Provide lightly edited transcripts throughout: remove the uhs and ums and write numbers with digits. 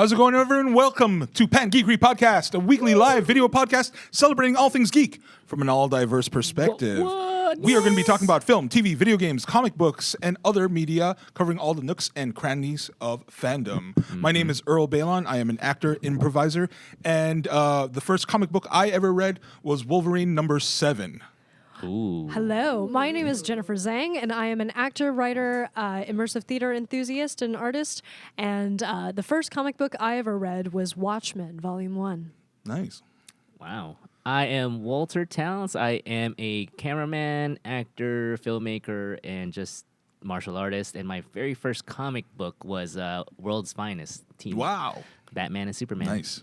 How's it going, everyone? Welcome to Pan Geekery Podcast, a weekly live video podcast celebrating all things geek from an all-diverse perspective. We are going to be talking about film, TV, video games, comic books, and other media, covering all the nooks and crannies of fandom. My name is Earl Balon. I am an actor, improviser, and the first comic book I ever read was Wolverine #7. Ooh. Hello, my name is Jennifer Zhang, and I am an actor, writer, immersive theater enthusiast, and artist. And the first comic book I ever read was Watchmen, Volume 1. Nice. Wow. I am Walter Towns. I am a cameraman, actor, filmmaker, and just martial artist. And my very first comic book was World's Finest Team. Wow. Batman and Superman. Nice.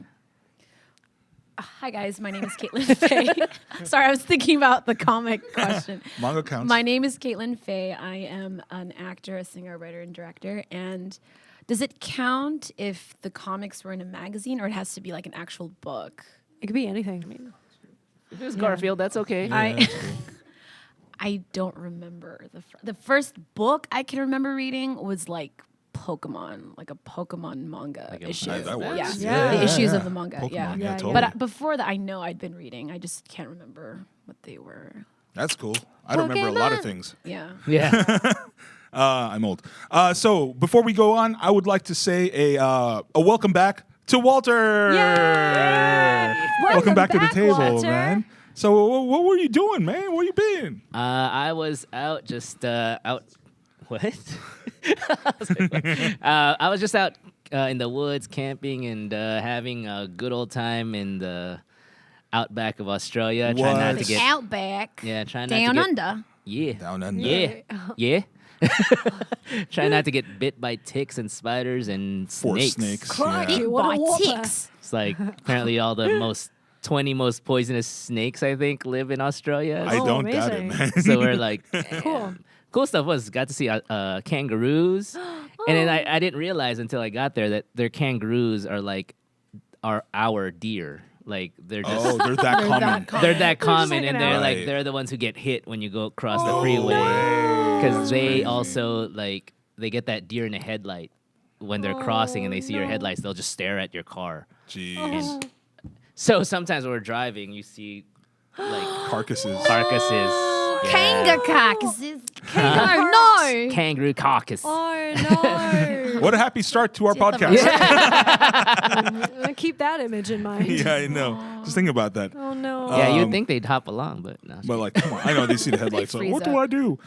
Hi guys, my name is Caitlin Faye. Sorry, I was thinking about the comic question. Manga counts. My name is Caitlin Faye. I am an actor, a singer, writer, and director. And does it count if the comics were in a magazine, or it has to be like an actual book? It could be anything. I mean, If it was Garfield, that's okay. I don't remember the first book I can remember reading was like Pokemon, like a Pokemon manga Like a- issue. That works. Yeah. The issues of the manga. Pokemon, yeah. yeah, Yeah, totally. But before that, I know I'd been reading. I just can't remember what they were. That's cool. I don't remember a lot of things. Yeah. Yeah. I'm old. So before we go on, I would like to say a welcome back to Walter. Welcome back to the table, Walter. man. So what were you doing, man? Where you been? I was out just out. What? I was just out in the woods camping and having a good old time in the outback of Australia. Trying not to What? get Outback. yeah, trying Down not to get under. yeah. Down under. Yeah. Yeah. Try not to get bit by ticks and spiders and Forest snakes. snakes. Crikey, Yeah. what a By whopper. ticks. It's like apparently all the 20 most poisonous snakes, I think, live in Australia. I Oh, don't doubt it, amazing. man. So we're like, Cool. cool stuff was got to see kangaroos. And then I didn't realize until I got there that their kangaroos are like our deer. Like they're just Oh, they're that common. they're that common, hanging and they're out. like Right. they're the ones who get hit when you go across the No freeway way. because they Crazy. also like they get that deer in a headlight when they're crossing and they see your headlights. They'll just stare at your car. Jeez. So sometimes when we're driving, you see like Carcasses. carcasses. Kanga carcasses. Kangaroo No. Kangaroo carcass. Oh, no. What a happy start to our Get them podcast. Keep that image in mind. Yeah, I know. Just think about that. Oh, no. Yeah, you'd Um, think they'd hop along, but no. But like, come on. I know they see the headlights. Like, freeze what do up. I do?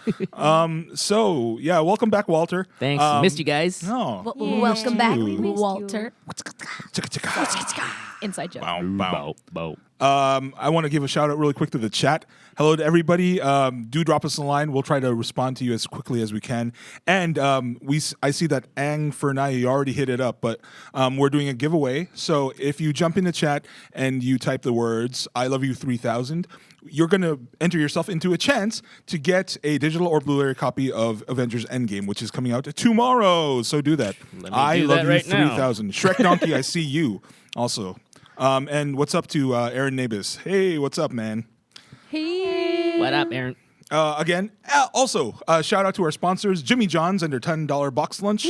So yeah, welcome back, Walter. Thanks. Missed you guys. No. Welcome back, We missed Walter. Chicka, chicka. Inside joke. Bow, bow. Bow. I want to give a shout out really quick to the chat. Hello to everybody. Do drop us a line. We'll try to respond to you as quickly as we can. And I see that Ang Fernay, you already hit it up, but we're doing a giveaway. So if you jump in the chat and you type the words "I love you 3000," you're going to enter yourself into a chance to get a digital or Blu-ray copy of Avengers Endgame, which is coming out tomorrow. So do that. Let me I do love that you right now. 3000. Shrek Donkey, I see you also. And what's up to Aaron Nabis? Hey, what's up, man? Hey. What up, Aaron? Again, also, shout out to our sponsors, Jimmy John's and their $10 box lunch.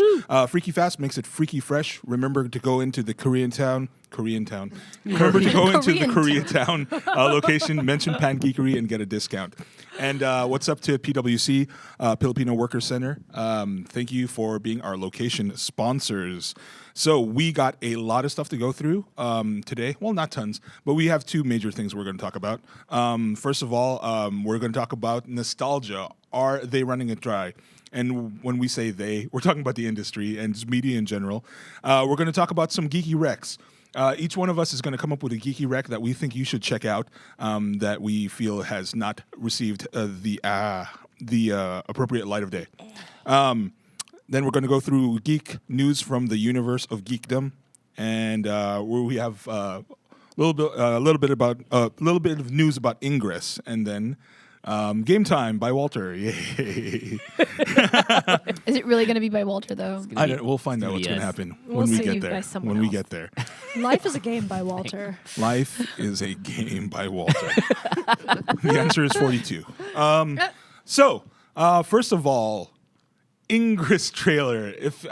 Freaky Fast makes it freaky fresh. Remember to go into the Koreatown. Remember to go into the Koreatown location, mention Pan Geekery, and get a discount. And what's up to PWC, Filipino Worker Center? Thank you for being our location sponsors. So we got a lot of stuff to go through today. Well, not tons, but we have two major things we're going to talk about. First of all, we're going to talk about nostalgia. Are they running it dry? And when we say they, we're talking about the industry and just media in general. We're going to talk about some geeky recs. Each one of us is going to come up with a geeky rec that we think you should check out that we feel has not received the appropriate light of day. Then we're going to go through geek news from the universe of geekdom, and where we have a little bit of news about Ingress, and then Game Time by Walter. Yay! Is it really going to be by Walter, though? We'll find out what's going to yes. happen We'll when we see get you there. by someone When we else. get there. Life is a game by Walter. Life is a game by Walter. The answer is 42. So, first of all, Ingress trailer. If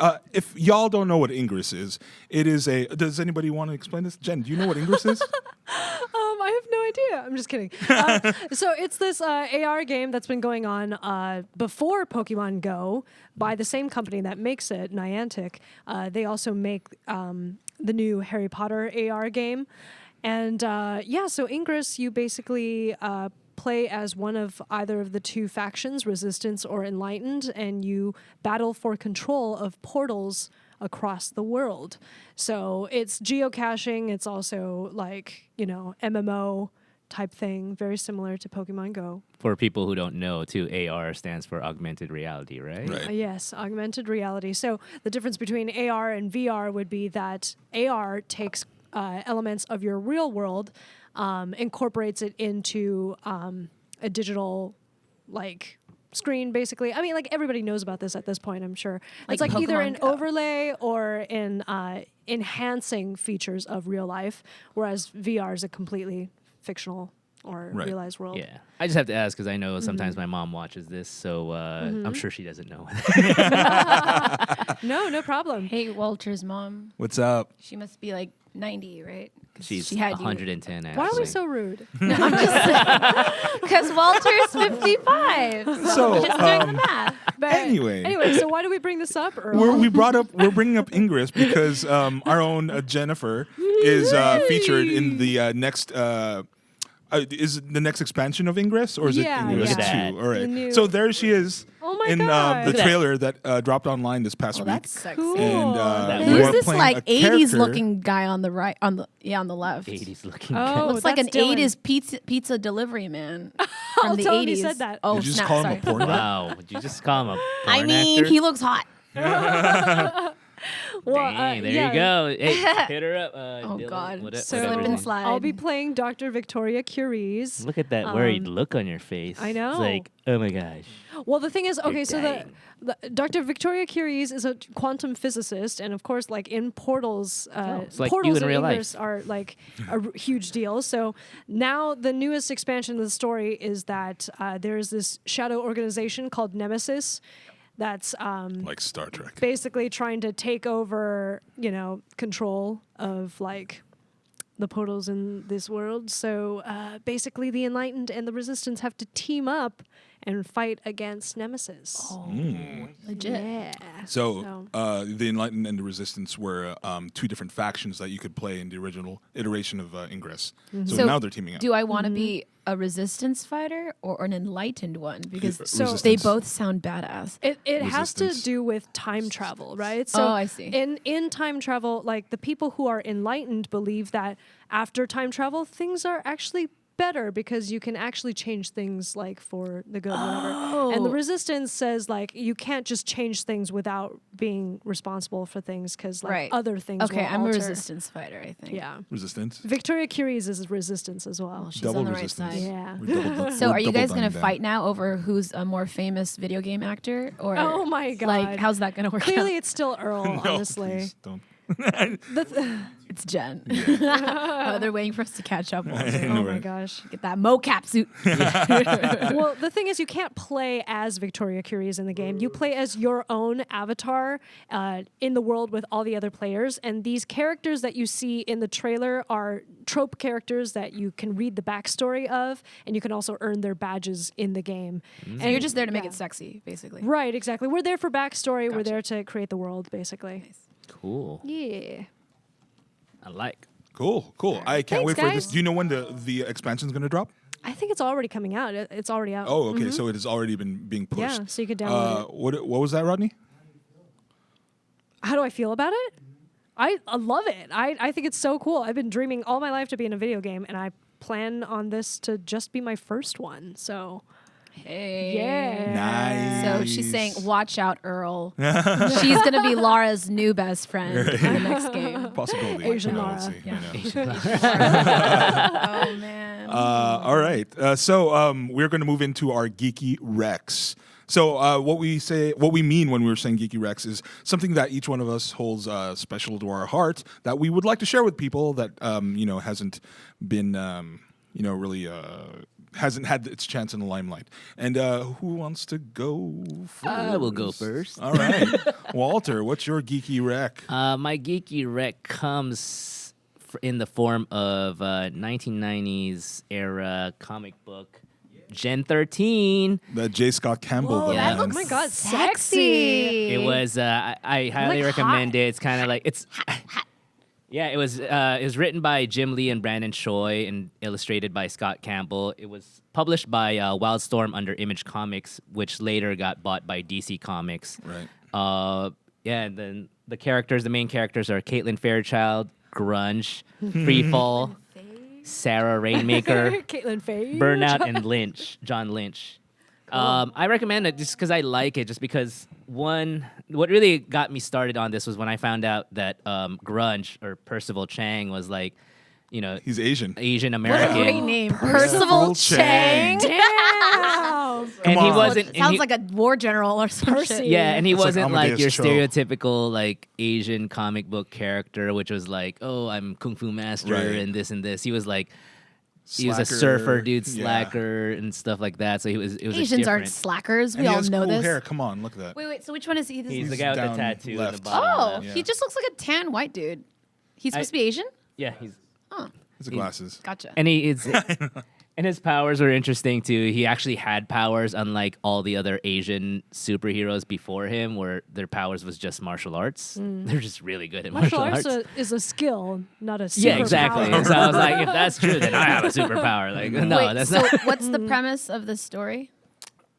y'all don't know what Ingress is, it is a. Does anybody want to explain this? Jen, do you know what Ingress is? I have no idea. I'm just kidding. So it's this AR game that's been going on before Pokemon Go by the same company that makes it, Niantic. They also make the new Harry Potter AR game. And so Ingress, you basically play as one of either of the two factions, Resistance or Enlightened, and you battle for control of portals across the world. So it's geocaching. It's also like, MMO type thing, very similar to Pokemon Go. For people who don't know, too, AR stands for augmented reality, right? Right. Yes, augmented reality. So the difference between AR and VR would be that AR takes elements of your real world, incorporates it into a digital, screen, basically. I mean, everybody knows about this at this point, I'm sure. It's Like either Pokemon an Go. overlay or in enhancing features of real life, whereas VR is a completely fictional or Right. realized world. Yeah. I just have to ask because I know sometimes my mom watches this, so I'm sure she doesn't know. No problem. Hey, Walter's mom. What's up? She must be like 90, right? 'Cause She's she had you. 110, actually. Why are we so rude? Because Walter's 55. So, just doing the math. But Anyway. so why do we bring this up, Earl? We're bringing up Ingress because our own Jennifer is featured in the next. Is it the next expansion of Ingress, or is Yeah, it Ingress yeah. 2? All right. The new- So there she is Oh my in God. the Look at that. trailer that dropped online this past Well, week. that's sexy. Cool. And That we Who's are this playing like a 80s character- looking guy on the right on the left? 80s looking Oh, guy. Looks like an that's Dylan. 80s pizza delivery man from the tell 80s. him he said that. Oh, Did you just snap, call him sorry. a porn guy? Wow. Would you just call him a I porn mean, actor? he looks hot. Well, Dang, there yeah. you go. Hey, hit her up. Oh, Dylan, God. whatever So Slip you and want. slide. I'll be playing Dr. Victoria Curies. Look at that worried look on your face. I know. It's like, oh my gosh. Well, the thing is, okay, so dying. the Dr. Victoria Curies is a quantum physicist, and of course, in portals, it's like portals you in and real life. Ingress are a huge deal. So now the newest expansion of the story is that there's this shadow organization called Nemesis that's like Star Trek. basically trying to take over, control of the portals in this world. So basically, the Enlightened and the Resistance have to team up and fight against Nemesis. Oh, legit. Yeah. So the Enlightened and the Resistance were two different factions that you could play in the original iteration of Ingress. So, So now they're teaming up. Do I want to be a resistance fighter or an enlightened one? Because So- they Resistance. both sound badass. It has to Resistance. do with time travel, right? So Oh, I see. In time travel, the people who are enlightened believe that after time travel, things are actually better because you can actually change things for the good, whatever. And the Oh. resistance says you can't just change things without being responsible for things because Right. other things. Okay, will I'm a alter. resistance fighter, I think. Yeah, Resistance. Victoria Curies is resistance as well. She's Double on the right resistance. side. Yeah. So We're are you double guys going to down. fight now over who's a more famous video game actor? Or Oh my God. how's that going to work Clearly, out? it's still Earl. No, honestly, please don't. It's Jen. Oh, they're waiting for us to catch up. Walter. oh my gosh. Get that mocap suit. Well, the thing is, you can't play as Victoria Curies in the game. You play as your own avatar in the world with all the other players. And these characters that you see in the trailer are trope characters that you can read the backstory of, and you can also earn their badges in the game. And you're just there to make Yeah. it sexy, basically. Right, exactly. We're there for backstory. We're Gotcha. there to create the world, basically. Nice. Cool. Yeah. I like. Cool. I can't Thanks, wait for this. guys. Do you know when the expansion's going to drop? I think it's already coming out. It's already out. Oh, okay. So it has already been being pushed. Yeah, so you could download it. What was that, Rodney? How do I feel about it? I love it. I think it's so cool. I've been dreaming all my life to be in a video game, and I plan on this to just be my first one. So, Hey. yeah. Nice. So she's saying, watch out, Earl. She's going to be Laura's new best friend in the next game. Possibility. Asian Who Laura. knows? Yeah. Who knows? Oh, man. All right. So we're going to move into our Geeky Rex. So what we mean when we're saying Geeky Rex is something that each one of us holds special to our heart that we would like to share with people that hasn't been really hasn't had its chance in the limelight. And who wants to go first? I will go first. All right. Walter, what's your geeky rec? My geeky rec comes in the form of 1990s era comic book Gen 13. The J. Scott Campbell. Whoa, the that man. looks my God, sexy. It was I highly Like recommend hot. it. It's kind of like it's yeah, it was written by Jim Lee and Brandon Choi and illustrated by Scott Campbell. It was published by Wildstorm under Image Comics, which later got bought by DC Comics. Right. Yeah, and then the main characters are Caitlin Fairchild, Grunge, Freefall, Sarah Rainmaker, Caitlin Faye. Burnout, and John Lynch. I recommend it just because I like it. Just because what really got me started on this was when I found out that Grunge or Percival Chang was like, He's Asian. Asian What a American. great name. Percival Percival Chang. Damn. And Come he on. wasn't. and Sounds he- like a war general or some Percy. shit. Yeah, and he It's like wasn't like your Amadeus Cho. stereotypical like Asian comic book character, which was like, oh, I'm kung fu master Right. and this and this. He was like, he was a Slacker. surfer dude, Yeah. slacker and stuff like that. So it was Asians aren't different. slackers. And We he all has know cool this. hair. Come on, look at that. Wait. So which one is he? This He's is the guy with the down tattoo in the left. bottom. Oh, left. Yeah. he just looks like a tan white dude. He's supposed to be Asian? Yeah, he's His glasses. Gotcha. and he is. And his powers were interesting too. He actually had powers, unlike all the other Asian superheroes before him, where their powers was just martial arts. They're just really good at Martial martial arts is a skill, not a superpower. Yeah, exactly. And so I was like, if that's true, then I have a superpower. Like, no, Wait, that's so not. what's the premise of the story?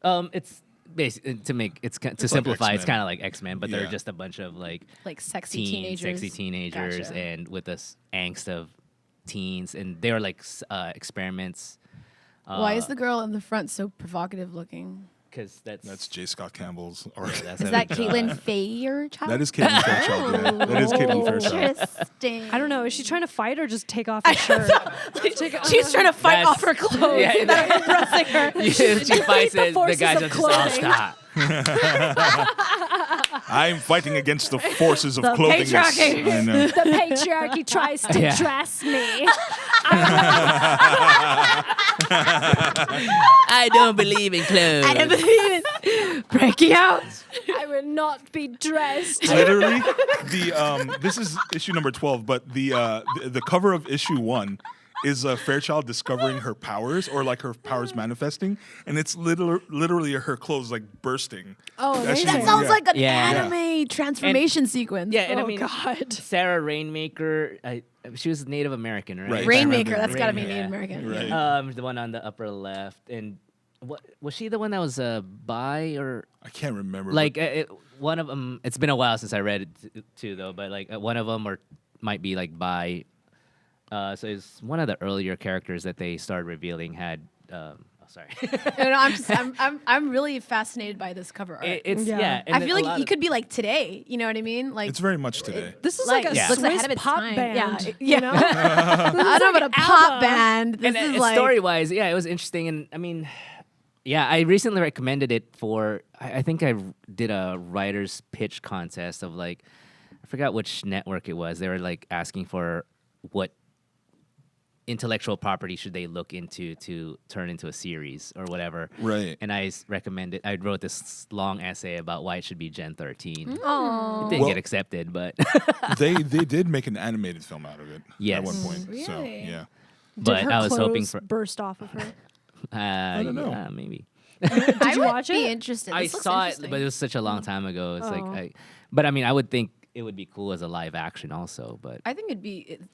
It's basically to like simplify. It's X-Men. kind of like X-Men, but they're Yeah. just a bunch of like Like sexy teenagers. sexy teenagers, Gotcha. and with this angst of teens, and they're like experiments. Why is the girl in the front so provocative looking? Because That's J. Scott Campbell's art. that's Is a- that Caitlin Fairchild? That is Caitlin Fairchild. Yeah. That is Caitlin Fairchild. Interesting. I don't know. Is she trying to fight or just take off her shirt? She's trying to fight That's- off her clothes. Yeah, that are impressing her. she fights the it. The forces guys of are just all clothing. stop. I'm fighting against the forces of The clothing. patriarchy. I know. The patriarchy tries to Yeah. dress me. I don't believe in clothes. I don't believe it. Breaking out. I will not be dressed. Literally, this is issue number 12, but the cover of issue 1 is Fairchild discovering her powers, or like her powers manifesting, and it's literally her clothes like bursting. Oh, That amazing. shit- That sounds Yeah. like an Yeah. anime transformation sequence. Yeah, and I Oh, mean, God. Sarah Rainmaker, she was Native American, right? Right. Rainmaker. Rainmaker. That's got to be Rainmaker. Native American. Right. The one on the upper left, and what was she the one that was bi or I can't remember. like one of them? It's been a while since I read it too, though. But like one of them might be like bi. So it's one of the earlier characters that they started revealing had. Sorry, I'm really fascinated by this cover art. it's Yeah. yeah. and I feel a like lot it of- could be like today. You know what I mean? Like it's very much today. This is Like, like, a yeah. looks ahead Swiss of its pop time. band. Yeah, You know? I don't know about a pop ABBA. band. This and is like story wise, yeah, it was interesting, and I mean, yeah, I recently recommended it for. I think I did a writer's pitch contest of like, I forgot which network it was. They were like asking for what intellectual property should they look into to turn into a series or whatever. Right. And I recommended. I wrote this long essay about why it should be Gen 13. Aw. It didn't Well- get accepted, but they did make an animated film out of it Yes. at one point. So Really? yeah. Did but her I was hoping clothes for. burst off of her? don't know. Yeah, maybe. Did you watch be it? interested. I This looks saw it, interesting. but it was such a long time ago. It's Oh. like, but I mean, I would think it would be cool as a live action also. But I think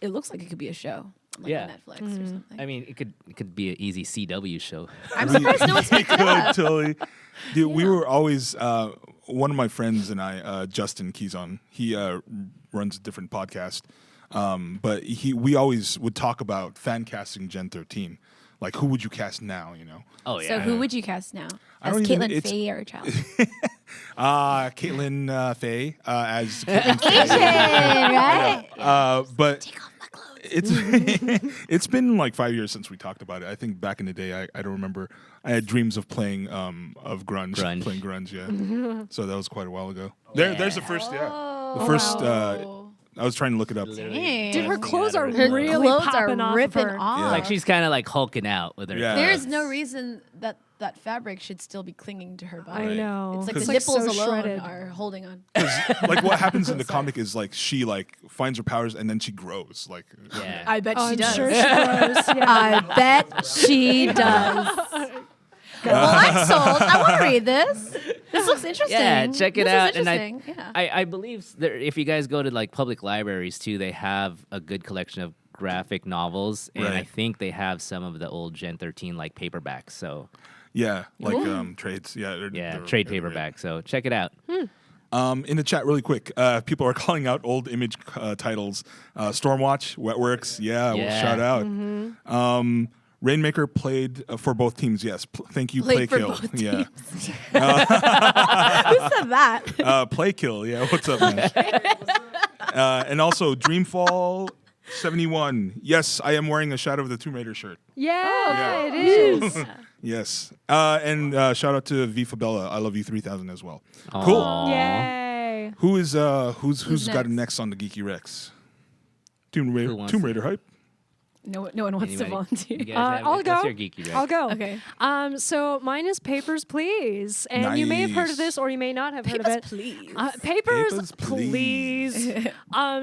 it looks like it could be a show, like Yeah. on Netflix or something. I mean, it could be an easy CW show. I'm surprised no one's picked it up. Totally. Dude, we were always one of my friends and I, Justin Keyson. He runs a different podcast, but we always would talk about fan casting Gen 13. Like, who would you cast now? You know, Oh yeah. So who would you cast now? I As don't even- Caitlin it's- Fairchild. Caitlin Faye as Caitlin Faye. Asian, right? But Take off my clothes. it's it's been like 5 years since we talked about it. I think back in the day, I don't remember. I had dreams of playing of grunge, Grunge. playing grunge. Yeah, so that was quite a while ago. There's the first, the first I was trying to look it up. Literally. Dude, her busting clothes out are of Her her really clothes popping are off of ripping her. off. Like she's kind of like hulking out with her. Yeah. There is no reason that that fabric should still be clinging to her body. I know. It's like It's the like nipples so alone shredded. are holding on. Like what happens in the comic is like she like finds her powers and then she grows. Like Yeah. I bet Oh, she I'm does. sure she grows. Yeah. I bet she does. Well, I'm sold. I want to read this. This looks interesting. Yeah, check it This is out. And interesting. Yeah. I believe there, if you guys go to like public libraries too, they have a good collection of graphic novels, and I Right. think they have some of the old Gen 13 like paperbacks. So yeah, like trades. Yeah, yeah, they're trade great. paperback. So check it out. In the chat, really quick, people are calling out old Image titles. Stormwatch, Wetworks, yeah, well, Yeah. shout out. Rainmaker played for both teams. Yes, thank you, Played for Playkill. both Yeah, Who said that? Playkill. Yeah, what's up, man? And also Dreamfall 71. Yes, I am wearing a Shadow of the Tomb Raider shirt. Yeah, Yeah. it is. Yes, and shout out to V Fabella. I love you 3000 as well. Cool. Aw. Yay. Who is who's got next? next on the Geeky Rex? Who wants Tomb to- Raider hype. No one wants to Anybody? volunteer. You guys have, I'll what's go. your geeky Rex? I'll go. Okay. So mine is Papers, Please. And you may have heard of Nice. this or you may not have heard of it. please. Papers, Papers, Please.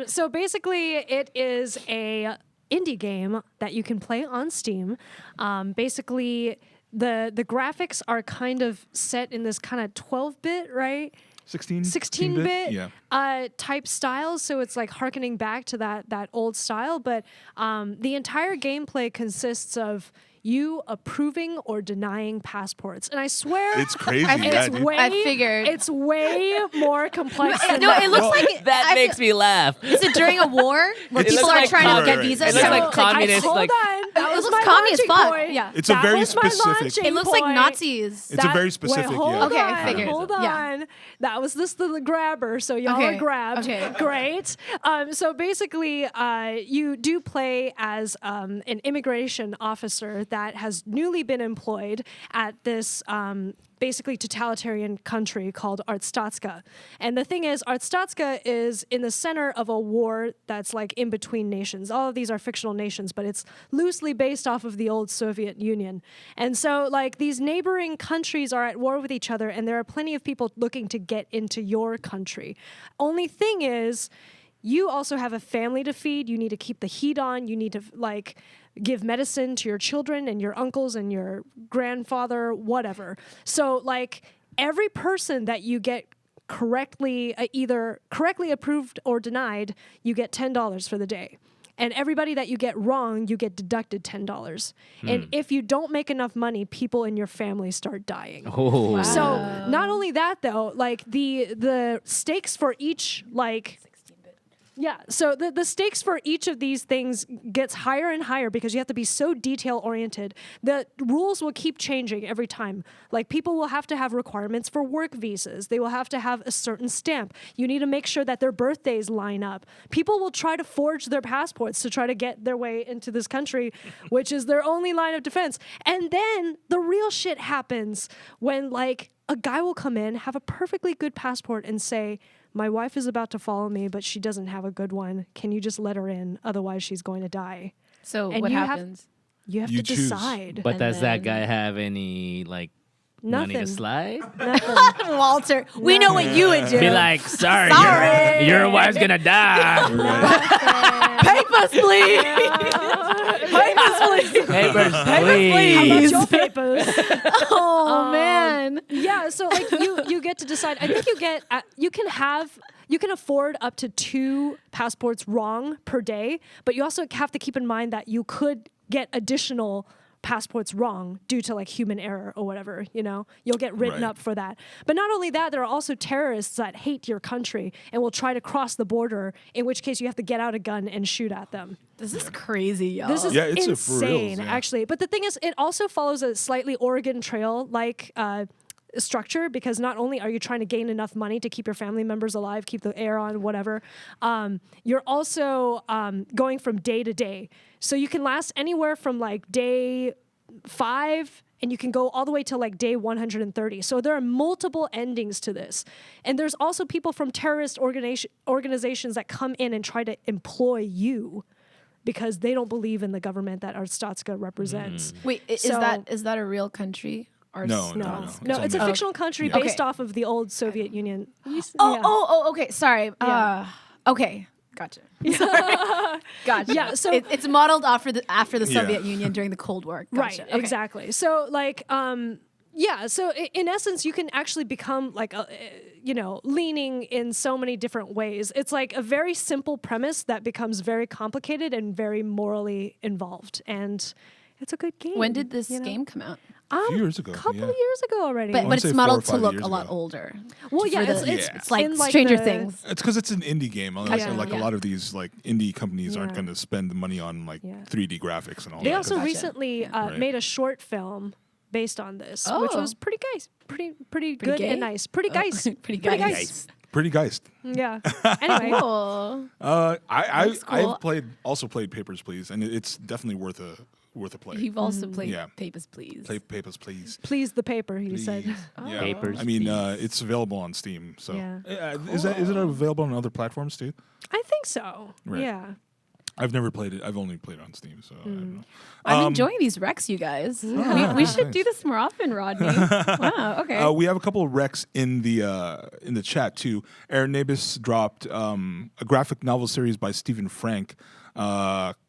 So basically, it is a indie game that you can play on Steam. Basically, the graphics are kind of set in this kind of 12-bit, right? 16-bit Yeah. type styles, so it's like harkening back to that old style. But the entire gameplay consists of you approving or denying passports, and I swear It's crazy. I- Yeah, it's dude. way I figured. it's way more complex. than No, that. it looks Well, like That I makes feel- me laugh. Is it during a war where It people looks are like trying to get communist. visas? It looks So, like communist, hold like- on. That It was looks my communist launching fun. point. Yeah. It's a That very was my specific- launching It looks like point. Nazis. It's a very specific, Wait, hold yeah. Okay, on, I figured. hold Yeah. on. That was this the grabber, so y'all Okay, are grabbed. okay. Great. So basically, you do play as an immigration officer that has newly been employed at this basically totalitarian country called Artstatska. And the thing is, Artstatska is in the center of a war that's like in between nations. All of these are fictional nations, but it's loosely based off of the old Soviet Union. And so like these neighboring countries are at war with each other, and there are plenty of people looking to get into your country. Only thing is, you also have a family to feed. You need to keep the heat on. You need to like give medicine to your children and your uncles and your grandfather, whatever. So like every person that you get correctly either correctly approved or denied, you get $10 for the day. And everybody that you get wrong, you get deducted $10. And if you don't make enough money, people in your family start dying. Oh. So not only that though, like the stakes for each like yeah, so the stakes for each of these things gets higher and higher because you have to be so detail oriented. The rules will keep changing every time. Like people will have to have requirements for work visas. They will have to have a certain stamp. You need to make sure that their birthdays line up. People will try to forge their passports to try to get their way into this country, which is their only line of defense. And then the real shit happens when like a guy will come in, have a perfectly good passport and say, my wife is about to follow me, but she doesn't have a good one. Can you just let her in? Otherwise, she's going to die. So And what you have- happens? You have You to choose. decide. But And does that then- guy have any like money to Nothing. slide? Nothing. Walter, we know what you would do. Be like, sorry, Sorry. Your wife's gonna die. Right. Papers, please. Papers, please. Papers, How please. about your papers? Oh man. Yeah, so like you get to decide. I think you can afford up to 2 passports wrong per day, but you also have to keep in mind that you could get additional passports wrong due to like human error or whatever, you know, you'll get written Right. up for that. But not only that, there are also terrorists that hate your country and will try to cross the border, in which case you have to get out a gun and shoot at them. This is crazy, y'all. This is Yeah, it's a for reals, insane, yeah. actually. But the thing is, it also follows a slightly Oregon Trail like structure, because not only are you trying to gain enough money to keep your family members alive, keep the air on, whatever, you're also going from day to day. So you can last anywhere from like day 5, and you can go all the way to like day 130. So there are multiple endings to this. And there's also people from terrorist organizations that come in and try to employ you because they don't believe in the government that Arstotzka represents. Wait, So- is that a real country? Or No, No, no. it's a only- fictional country Yeah. based Okay. off of the old Soviet Union. Okay. Sorry. Yeah. Okay. Gotcha. Gotcha. Yeah, so- it's modeled after the Yeah. Soviet Union during the Cold War. Gotcha. Right, Okay. exactly. So like yeah, so in essence you can actually become like leaning in so many different ways. It's like a very simple premise that becomes very complicated and very morally involved, and it's a good game. When did this you know? game come out? A few years ago. Couple yeah. of years ago already. But wanna it's say 4 or modeled to 5 look years a lot ago. older. well, yeah, for the- it's It's like in, Stranger the- Things. It's because it's an indie game. Like, Yeah. like a Yeah. lot of these like indie companies aren't Yeah. going to spend the money on like Yeah. 3D graphics and all They that. also 'cause it's- recently Right. made a short film based on this, which Oh. was pretty good gay? and nice. Pretty guys. Pretty Pretty guys. guys. Pretty geist. Yeah. Anyway. Cool. I've cool. also played Papers, Please, and it's definitely worth a play. You've also played Yeah. Papers, Please. Play Papers, Please. Please the paper, he said. Please. Yeah. Papers, I mean, Please. it's available on Steam. So Yeah. is it available on other platforms too? I think so. Right. Yeah. I've never played it. I've only played it on Steam. So I don't know. I'm enjoying these recs, you guys. We should do this more often, Rodney. Wow. Okay. We have a couple of recs in the chat too. Aaron Nabis dropped a graphic novel series by Stephen Frank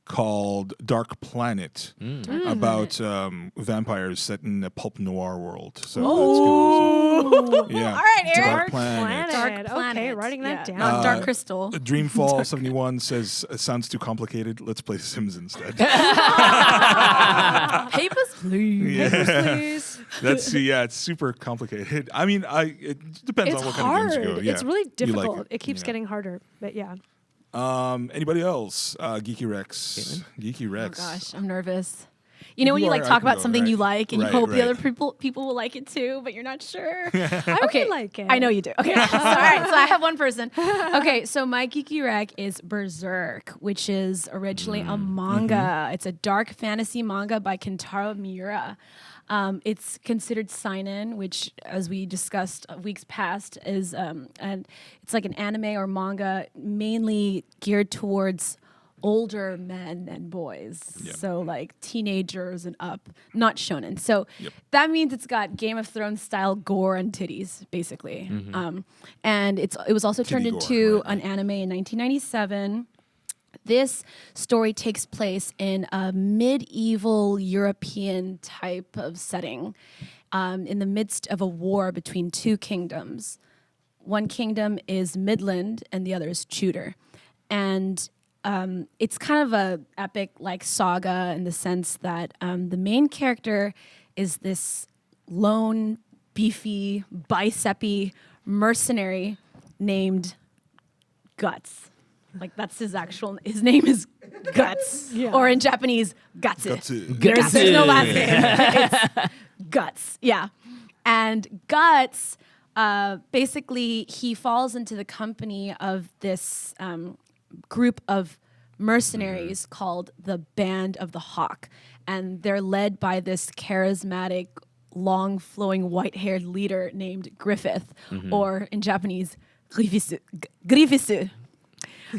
called Dark Planet about vampires set in a pulp noir world. So that's good. Yeah. All right, Aaron. Dark Planet. Dark Okay, Planet. writing that Yeah, down. Not Dark Crystal. Dreamfall 71 says sounds too complicated. Let's play Sims instead. Papers, Please. Yeah. Please. That's it's super complicated. I mean, it depends It's on what kind hard. of games you go. Yeah. It's really You like difficult. It keeps yeah. getting harder. But yeah. Anybody else? Geeky Rex. Geeky Oh Rex. gosh, I'm nervous. You know when you You like are, I talk can about go, something you right. like and Right, you hope the right. other people will like it too, but you're not sure. I Okay, really like it. I know you do. Okay, so, all right. So I have one person. Okay, so my geeky rec is Berserk, which is originally a manga. It's a dark fantasy manga by Kentaro Miura. It's considered seinen, which, as we discussed weeks past, is and it's like an anime or manga mainly geared towards older men and boys, Yep. so like teenagers and up, not shonen. So Yep. that means it's got Game of Thrones style gore and titties, basically. And it was also turned Titty gore, into right. an anime in 1997. This story takes place in a medieval European type of setting, in the midst of a war between two kingdoms. One kingdom is Midland, and the other is Tudor, and it's kind of a epic like saga in the sense that the main character is this lone, beefy, bicepy mercenary named Guts. Like that's his name is Guts, Yeah. or in Japanese, Gatsu. Gatsu. There's no last name. It's Guts. Yeah. And Guts, basically, he falls into the company of this group of mercenaries called the Band of the Hawk. And they're led by this charismatic, long flowing, white haired leader named Griffith, or in Japanese, Grifisu. Grifisu.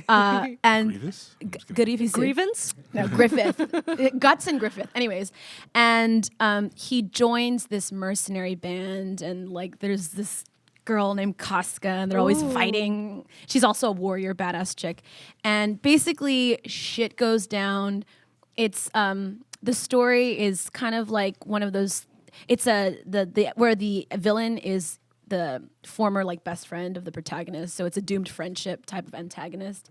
And Grievous? I'm just kidding. Grifisu. Grievance? No, Griffith. Guts and Griffith. Anyways, and he joins this mercenary band, and like there's this girl named Casca, and they're always Ooh. fighting. She's also a warrior, badass chick, and basically shit goes down. It's the story is kind of like one of those. It's the where the villain is the former like best friend of the protagonist, so it's a doomed friendship type of antagonist.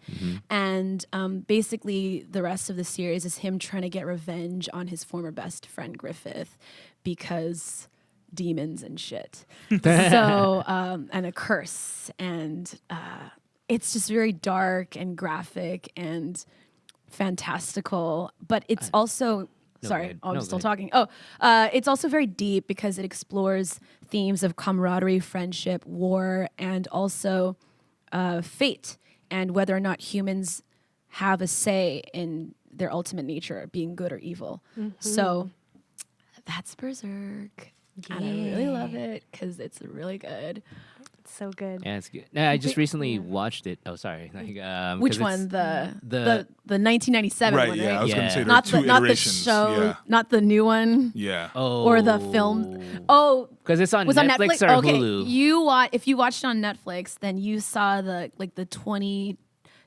And basically the rest of the series is him trying to get revenge on his former best friend Griffith because demons and shit. So and a curse, and it's just very dark and graphic and fantastical, but it's also No, sorry, go ahead. I'm No, still go talking. It's also very deep because it explores themes of camaraderie, friendship, war, and also fate, and whether or not humans have a say in their ultimate nature, being good or evil. So that's Berserk. And I really love it because it's really good. It's so good. Yeah, it's good. Yeah, I just recently watched it. Oh, sorry. Like, 'cause Which it's one? The the- 1997 Right, one, yeah. right? I was going Yeah. to say there Not are two the iterations. show, Yeah. not the new one, Yeah. Oh, or the film. Oh, because it's on was Netflix, on Netflix or okay. Hulu. If you watched on Netflix, then you saw the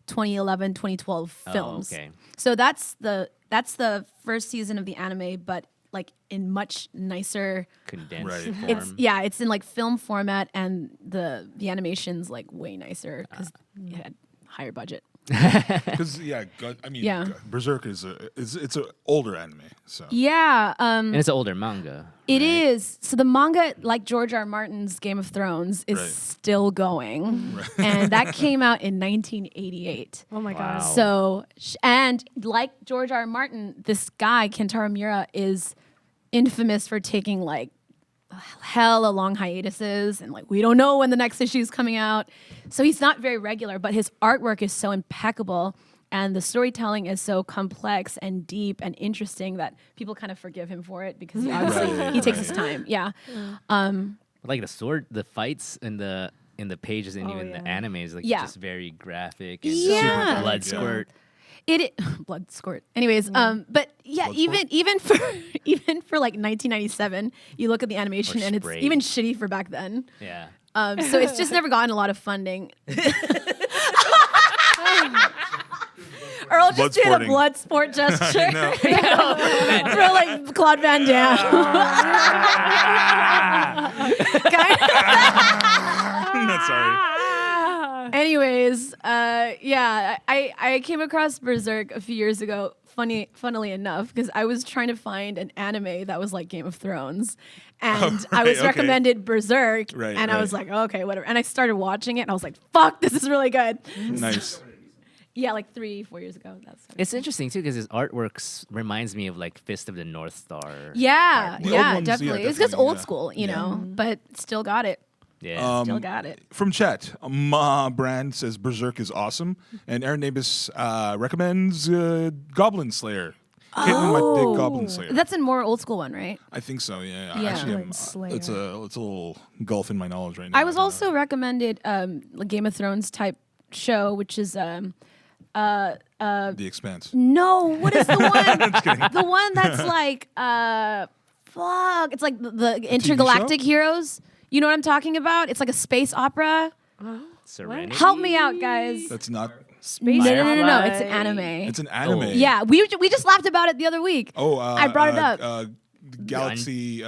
2011, 2012 films. Okay. So that's the first season of the anime, but like in much nicer. Condensed Right. form. It's in like film format, and the animation's like way nicer because it had higher budget. Because Yeah. Berserk is it's an older anime. So Yeah, And it's an older manga. it is. So the manga, like George R. R. Martin's Game of Thrones, is Right. still going, and that came out in 1988. Oh my Wow. god. So, and like George R. R. Martin, this guy, Kentaro Miura, is infamous for taking like hella long hiatuses and like we don't know when the next issue is coming out. So he's not very regular, but his artwork is so impeccable and the storytelling is so complex and deep and interesting that people kind of forgive him for it because he obviously Right, he takes right. his time. Yeah. Like the fights in the pages and Oh, even the yeah. anime is like Yeah. just very graphic and Yeah. super blood Yeah. squirt. Blood squirt. Anyways, but yeah, Blood even for like 1997, you look at the animation Or and it's sprayed. even shitty for back then. Yeah. So it's just never gotten a lot of funding. Earl just did a Bloodsporting. blood sport gesture No. for like Claude Van Damme. Sorry. Anyways, yeah, I came across Berserk a few years ago. Funnily enough, because I was trying to find an anime that was like Game of Thrones, and I was okay. recommended Berserk, Right, and I was right. like, okay, whatever. And I started watching it, and I was like, fuck, this is really good. Nice. Yeah, like 3-4 years ago. It's interesting too because his artwork reminds me of like Fist of the North Star. Yeah, The old yeah, ones, yeah, definitely. It's just definitely, old yeah. school, you know, but still got it. Yeah. Still got it. From chat, Ma Brand says Berserk is awesome, and Aaron Nabis recommends Goblin Slayer. Caitlin might dig Goblin Slayer. That's a more old school one, right? I think so. Yeah. Yeah. Actually, Goblin Slayer. it's a little gulf in my knowledge right now. I was don't know. also recommended a Game of Thrones type show, which is The Expanse. no, what is the one? The one that's like fuck. It's like the intergalactic heroes. You know what I'm talking about? It's like a space opera. Serenity. Help me out, guys. That's not. Space No, Firefly. it's an anime. It's an anime. Oh. Yeah, we just laughed about it the other week. Oh, I brought it up. Galaxy.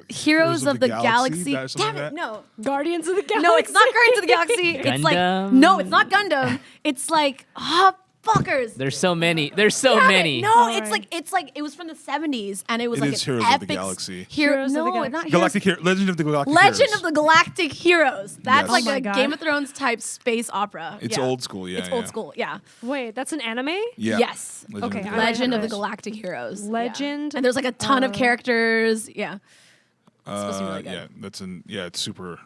Heroes of the Galaxy. That or something Damn like it, that? no. Guardians of the Galaxy. No, it's not Guardians of the Galaxy. It's like Gundam? no, it's not Gundam. It's like fuckers. There's so many. There's so Damn it, many. No, Alright. it's like it was from the 70s and it was It like is an Heroes of the epic Galaxy. Heroes of the no, Galaxy. not Galactic Legend of the Galactic Legend Heroes. of the Galactic Heroes. That's Yes. like Oh my a God. Game of Thrones type space opera. It's Yeah. old school. Yeah. It's old school. Yeah. Wait, that's an anime? Yeah. Yes. Legend Okay, of the I Galactic Legend of the Heroes. Galactic Heroes. Yeah. Legend And there's like a ton of characters. Yeah. supposed to be really good. It's super.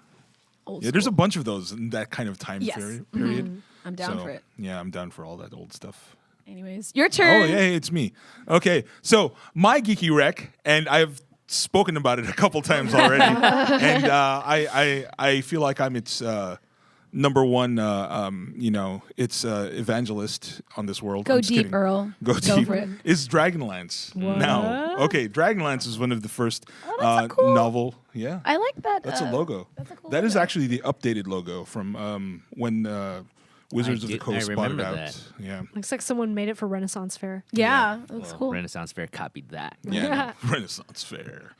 Old Yeah, there's a school. bunch of those in that kind of time Yes. period. I'm down So, for it. Yeah, I'm down for all that old stuff. Anyways, your turn. Oh, yeah, it's me. Okay, so my geeky rec, and I've spoken about it a couple times already, and I feel like I'm its number one. It's evangelist on this world. Go I'm just deep, kidding. Earl. Go Go deep. for it. Is Dragonlance now? Okay, Dragonlance is one of the first that's a cool- novel. Yeah, I like that. that's a logo. That's a cool That is logo. actually the updated logo from when Wizards of the Coast bought it remember out. that. Yeah. Looks like someone made it for Renaissance Fair. Yeah, it looks Well, cool. Renaissance Fair copied that. Yeah, no, Renaissance Fair.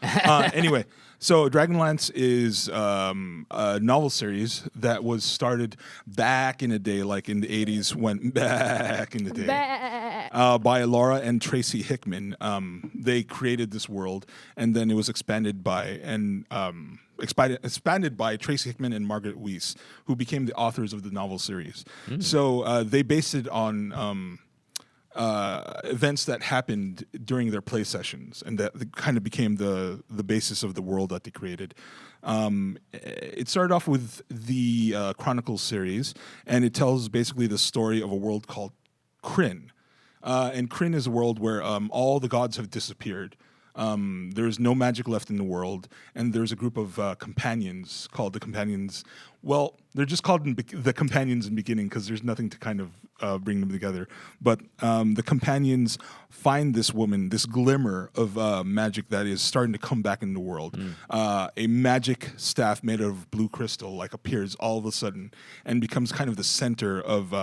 Anyway, so Dragonlance is a novel series that was started back in the day, like in the 80s, went back in the day, by Laura and Tracy Hickman. They created this world, and then it was expanded by Tracy Hickman and Margaret Weiss, who became the authors of the novel series. So they based it on events that happened during their play sessions, and that kind of became the basis of the world that they created. It started off with the Chronicles series, and it tells basically the story of a world called Kryn. And Kryn is a world where all the gods have disappeared. There's no magic left in the world, and there's a group of companions called the Companions. Well, they're just called the Companions in the beginning because there's nothing to kind of bring them together. But the Companions find this woman, this glimmer of magic that is starting to come back in the world. A magic staff made of blue crystal like appears all of a sudden and becomes kind of the center of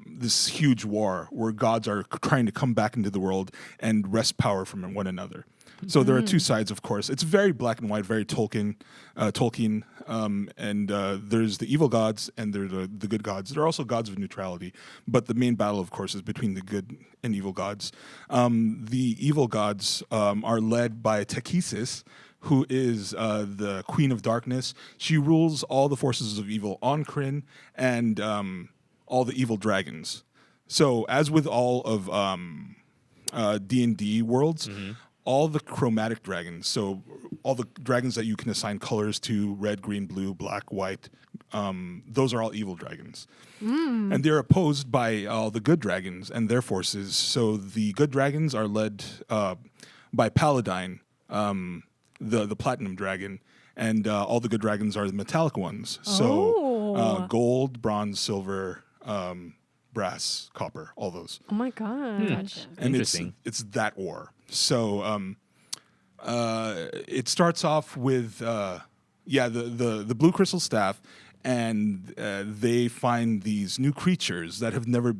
this huge war where gods are trying to come back into the world and wrest power from one another. So there are two sides, of course. It's very black and white, very Tolkien, and there's the evil gods and there's the good gods. There are also gods of neutrality, but the main battle, of course, is between the good and evil gods. The evil gods are led by Techesis, who is the Queen of Darkness. She rules all the forces of evil on Krynn and all the evil dragons. So as with all of D&D worlds, all the chromatic dragons, so all the dragons that you can assign colors to, red, green, blue, black, white, those are all evil dragons. And they're opposed by all the good dragons and their forces. So the good dragons are led by Paladine, the platinum dragon, and all the good dragons are the metallic ones. So gold, bronze, silver, brass, copper, all those. Oh my god. Gotcha. And Interesting. it's that war. So it starts off with the blue crystal staff, and they find these new creatures that have never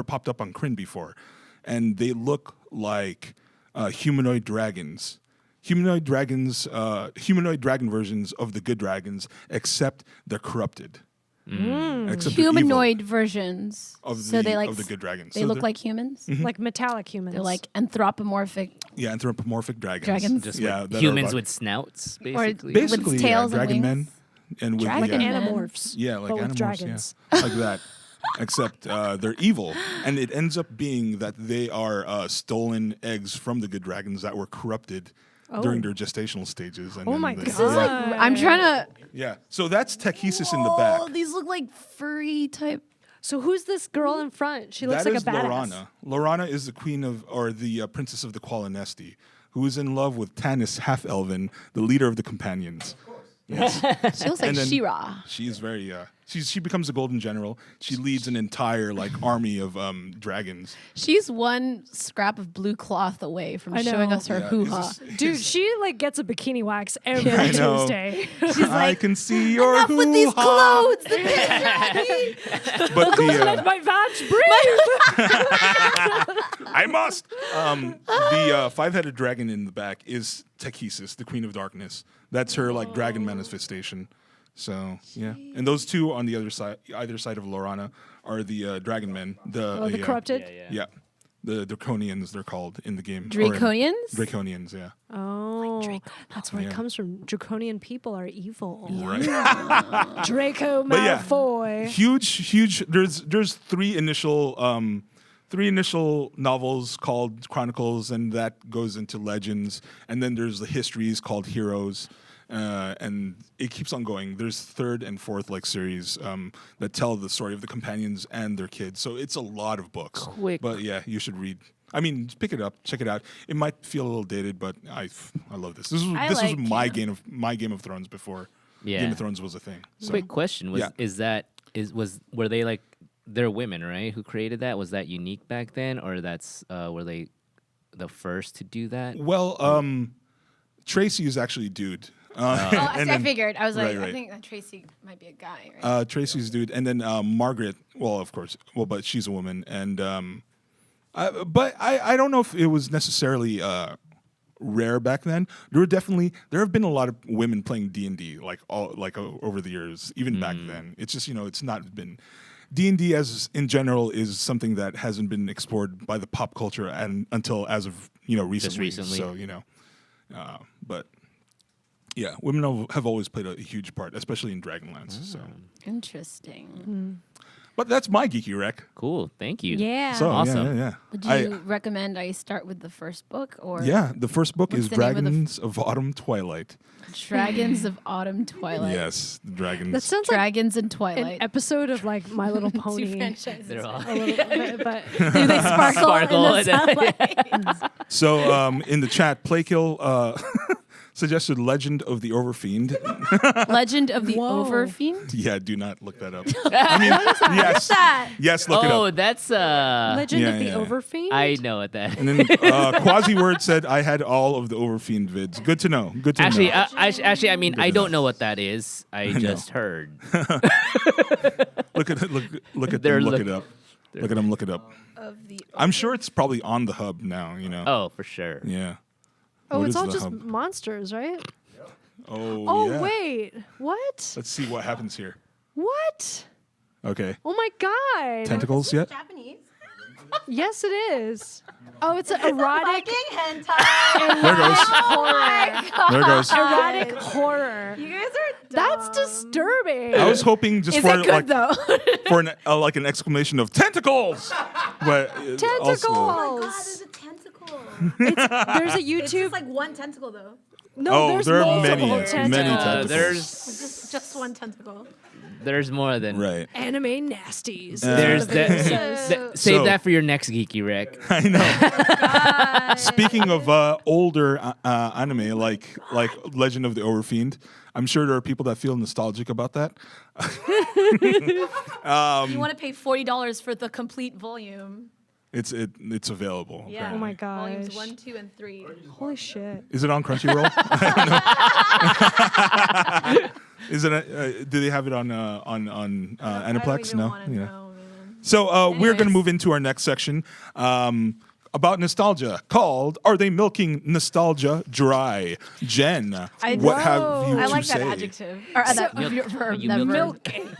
popped up on Krynn before, and they look like humanoid dragons. Humanoid dragon versions of the good dragons, except they're corrupted. Except they're evil Humanoid versions. of So they like of the good dragons. they So look they're- like humans. Like metallic humans. They're like anthropomorphic. anthropomorphic dragons. Dragons. Just Yeah, with that are humans about- with snouts, Or basically. Basically, with tails and dragon men, wings. and with like Dragon men. animorphs. yeah, like but with animals, dragons. yeah, like that. Except they're evil, and it ends up being that they are stolen eggs from the good dragons that were corrupted during their gestational stages. And Oh then my they- god. This is like I'm trying to. Yeah, so that's Techesis in the back. Oh, these look like furry type. So who's this girl in front? She looks That like is a badass. Lorana. Lorana is the queen of, or the princess of the Qualinesti, who is in love with Tanis Half-Elven, the leader of the Companions. Yes. She looks like And then- She-Ra. She is very. She becomes a golden general. She leads an entire army of dragons. She's one scrap of blue cloth away from I know. showing us her Yeah, hoo-ha. Dude, she like gets a bikini wax every I know. Tuesday. She's I like, can see your enough with these hoo-ha." clothes. The patriarchy. But Let the my vag breathe. I must. The five-headed dragon in the back is Techesis, the Queen of Darkness. That's her dragon manifestation. So yeah, and those two on the other side, either side of Lorana, are the dragon men. Oh, the corrupted. Yeah, the Draconians they're called in the game. Or in- Draconians? Draconians, yeah. Oh, that's where Yeah. it comes from. Draconian people are evil. Right. Draco But yeah. Malfoy. Huge. There's three initial novels called Chronicles, and that goes into Legends, and then there's the histories called Heroes, and it keeps on going. There's third and fourth series that tell the story of the companions and their kids. So it's a lot of books. Quick. But yeah, you should read. I mean, pick it up, check it out. It might feel a little dated, but I love this. This was like, my yeah. Game of Thrones before Yeah. Game of Thrones was a thing. So. Quick question: Yeah. were they they're women, right? Who created that? Was that unique back then, or were they the first to do that? Well, Tracy is actually a dude. Oh, I and then- figured. I was like, I right. think that Tracy might be a guy, right? Tracy's a dude, and then Margaret. Well, of course. Well, but she's a woman, and but I don't know if it was necessarily rare back then. There have been a lot of women playing D&D over the years, even back then. It's just it's not been. D&D as in general is something that hasn't been explored by the pop culture and until as of recently. Just recently. So but yeah, women have always played a huge part, especially in Dragonlance. So, Interesting. But that's my geeky rec. Cool. Thank you. Yeah. So Awesome. yeah. Would you recommend I start with the first book or Yeah, the first book What's is the name of the Dragons of Autumn Twilight. Dragons of Autumn Twilight? Yes, the dragons. that sounds like Dragons and an Twilight. episode of like My Little Two Pony. franchises. They're all A little bit, but Do they sparkle? Sparkle in the sunlight? So in the chat, Playkill suggested Legend of the Overfiend. Legend of the Whoa. Overfiend? Yeah, do not look that up. I mean, yes, that? yes, look it Oh, up. that's Legend yeah, of the yeah. Overfiend. I know what that. And then Quasi-Word said, I had all of the Overfiend vids. Good to know. Good to Actually, know. I mean, I to don't know. know what that is. I just heard. Look at They're them. Look look- it up. Look at them. Look it up. Of the I'm sure it's probably on the hub now. You know. Oh, for sure. Yeah. oh, What it's is all the just hub? monsters, right? Oh, Oh yeah. wait, what? Let's see what happens here. What? Okay. Oh my god! Tentacles yet? Japanese. Yes, it is. Oh, it's an erotic, Fucking hentai. There it goes. horror. There it goes. Erotic horror. You guys are That's dumb. disturbing. I was hoping just Is for it good like though? for an like an exclamation of tentacles, but Tentacles. Oh my god, there's a tentacle. There's a It's YouTube. just like one tentacle though. No, Oh, there's there are multiple many tentacles. tentacles. There's Just one tentacle. more than right. Anime nasties. There's That's what that. it says. Save So- that for your next geeky rec. I know. Speaking of older anime like Legend of the Overfiend, I'm sure there are people that feel nostalgic about that. You want to pay $40 for the complete volume. It's available. Yeah. Oh my Volumes gosh. 1, 2, and 3. Holy shit. Is it on Crunchyroll? I don't know. Is it? Do they have it on Aniplex? No. Know, man. So we're going to Anyways. move into our next section about nostalgia, called "Are They Milking Nostalgia Dry?" Jen, what have you I to like say? that adjective. Or So- that, Milk- verb, you that milk- verb.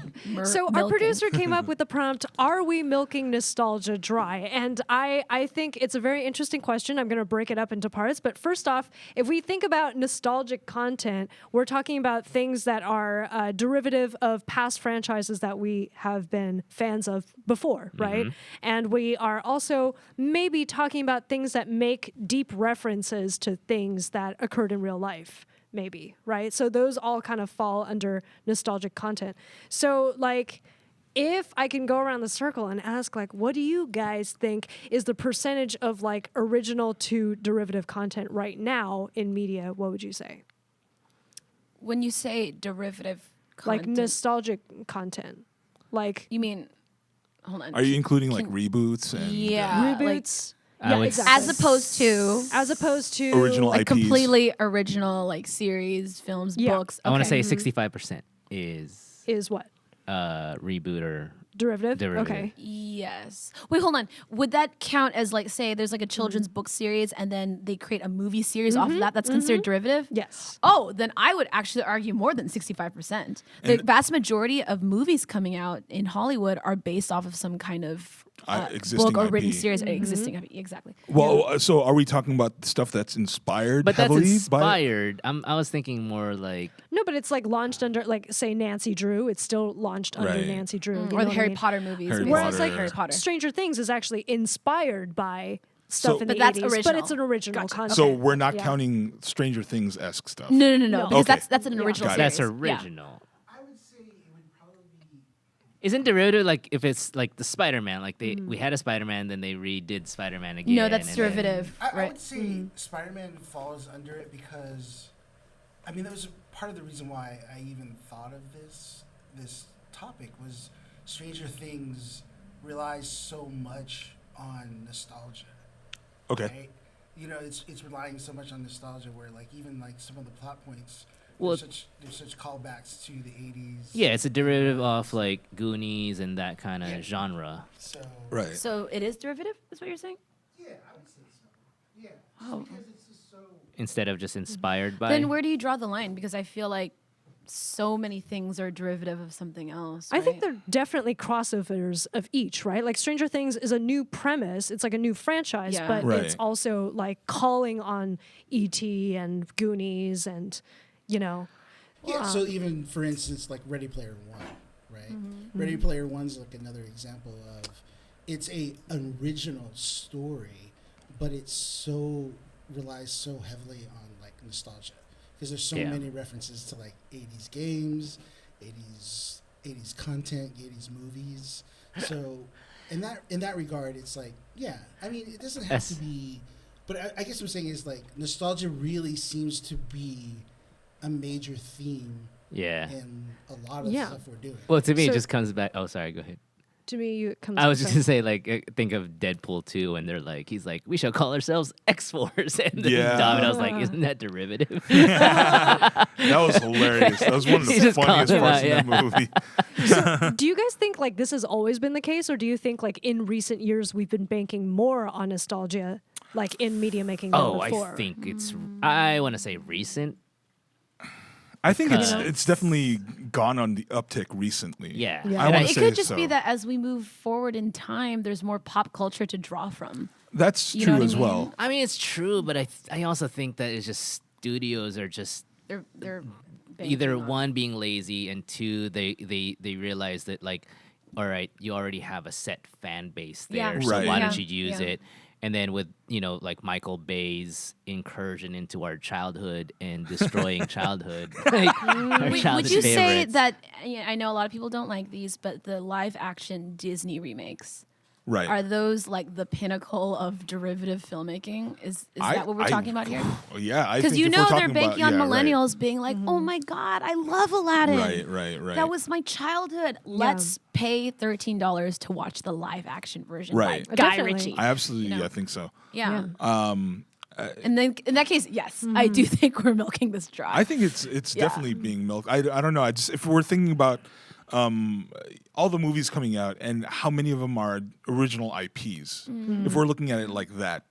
So our Milking. producer came up with the prompt, "Are we milking nostalgia dry?" And I think it's a very interesting question. I'm going to break it up into parts. But first off, if we think about nostalgic content, we're talking about things that are derivative of past franchises that we have been fans of before, right? And we are also maybe talking about things that make deep references to things that occurred in real life. Maybe, right? So those all kind of fall under nostalgic content. So like if I can go around the circle and ask like what do you guys think is the percentage of like original to derivative content right now in media, what would you say? When you say derivative Like content, nostalgic content. Like you mean, hold on. Are you including like Can- reboots and Yeah. reboots? I would exactly. As opposed to As opposed to Original like IPs? completely original like series, films, Yeah. books. I want to Okay. say 65% is is what? reboot or Derivative? Derivative. Okay. Yes. Wait, hold on. Would that count as like say there's like a children's book series and then they create a movie series off of that? That's considered derivative? Yes. Oh, then I would actually argue more than 65%. The vast majority of movies coming out in Hollywood are based off of some kind of existing book or written IP. series. Existing IP, exactly. Well, so are we talking about stuff that's inspired But that's heavily by? inspired. I was thinking more like No, but it's like launched under like say Nancy Drew. It's still launched under Right. Nancy Drew. you Or know the what I Harry mean? Potter movies. Harry based Whereas off like Potter. Harry Potter. Stranger Things is actually inspired by stuff So- in But the that's 80s, but original. it's an original Gotcha. content. So we're not Yeah. counting Stranger Things esque stuff. No. Because Okay. that's an original Got it. series. that's Yeah. original. Isn't derivative like if it's like the Spider-Man? Like we had a Spider-Man, then they redid Spider-Man again. No, that's and then- derivative. I right. would say Spider-Man falls under it because, I mean, that was part of the reason why I even thought of this topic was Stranger Things relies so much on nostalgia. Okay. Right? You know, it's relying so much on nostalgia where like even like some of the plot points, Well- there's such callbacks to the 80s. Yeah, it's a derivative of like Goonies and that kind of Yeah. genre. So Right. So it is derivative, is what you're saying? yeah, I would say so. Yeah. Oh. Because it's just so. Instead of just inspired by. Then where do you draw the line? Because I feel like so many things are derivative of something else. I think right? they're definitely crossovers of each, right? Like Stranger Things is a new premise. It's like a new franchise, Yeah. but Right. it's also like calling on E.T. and Goonies and, you know. Yeah, so even for instance, like Ready Player One, right? Ready Player One's like another example of it's a original story, but it's so relies so heavily on like nostalgia because there's so Yeah. many references to like 80s games, 80s content, 80s movies. So in that regard, it's like, yeah, I mean, it doesn't have Yes. to be, but I guess what I'm saying is like nostalgia really seems to be a major theme Yeah. in a lot of Yeah. stuff we're doing. Well, to me, So- it just comes back. Oh, sorry. Go ahead. To me, it comes. I was just sorry. gonna say, like, think of Deadpool 2, and they're like, he's like, we shall call ourselves X Force, and then Yeah. Domino's like, isn't that derivative? That was hilarious. That was one of He the just funniest called it parts out, in that movie. Do you guys think like this has always been the case, or do you think like in recent years we've been banking more on nostalgia, like in media making than Oh, before? I think it's. I want to say recent. I think Because- it's definitely gone on the uptick recently. Yeah. Yeah. I And want to It say could just so. be that as we move forward in time, there's more pop culture to draw from. That's You know true what I as mean? well. I mean, it's true, but I also think that it's just studios are just They're either banking on- one being lazy and two they realize that like, all right, you already have a set fan base there, Yeah. so Right. why Yeah. don't you use Yeah. it? And then with like Michael Bay's incursion into our childhood and destroying childhood, like, our Would childhood you say favorites. that? I know a lot of people don't like these, but the live action Disney remakes Right. are those like the pinnacle of derivative filmmaking? Is that what we're I- talking about here? Yeah, I Because think you if we're know they're talking about- banking on yeah, right. millennials being like, "Oh my God, I love Aladdin. Right. That was my childhood. Let's pay $13 to watch the live action version Right. by Guy Definitely. Ritchie." I absolutely, You know? I think so. Yeah. Um, And then in that case, yes, I do think we're milking this dry. I think it's Yeah. definitely being milked. I don't know. I just if we're thinking about all the movies coming out and how many of them are original IPs, if we're looking at it like that,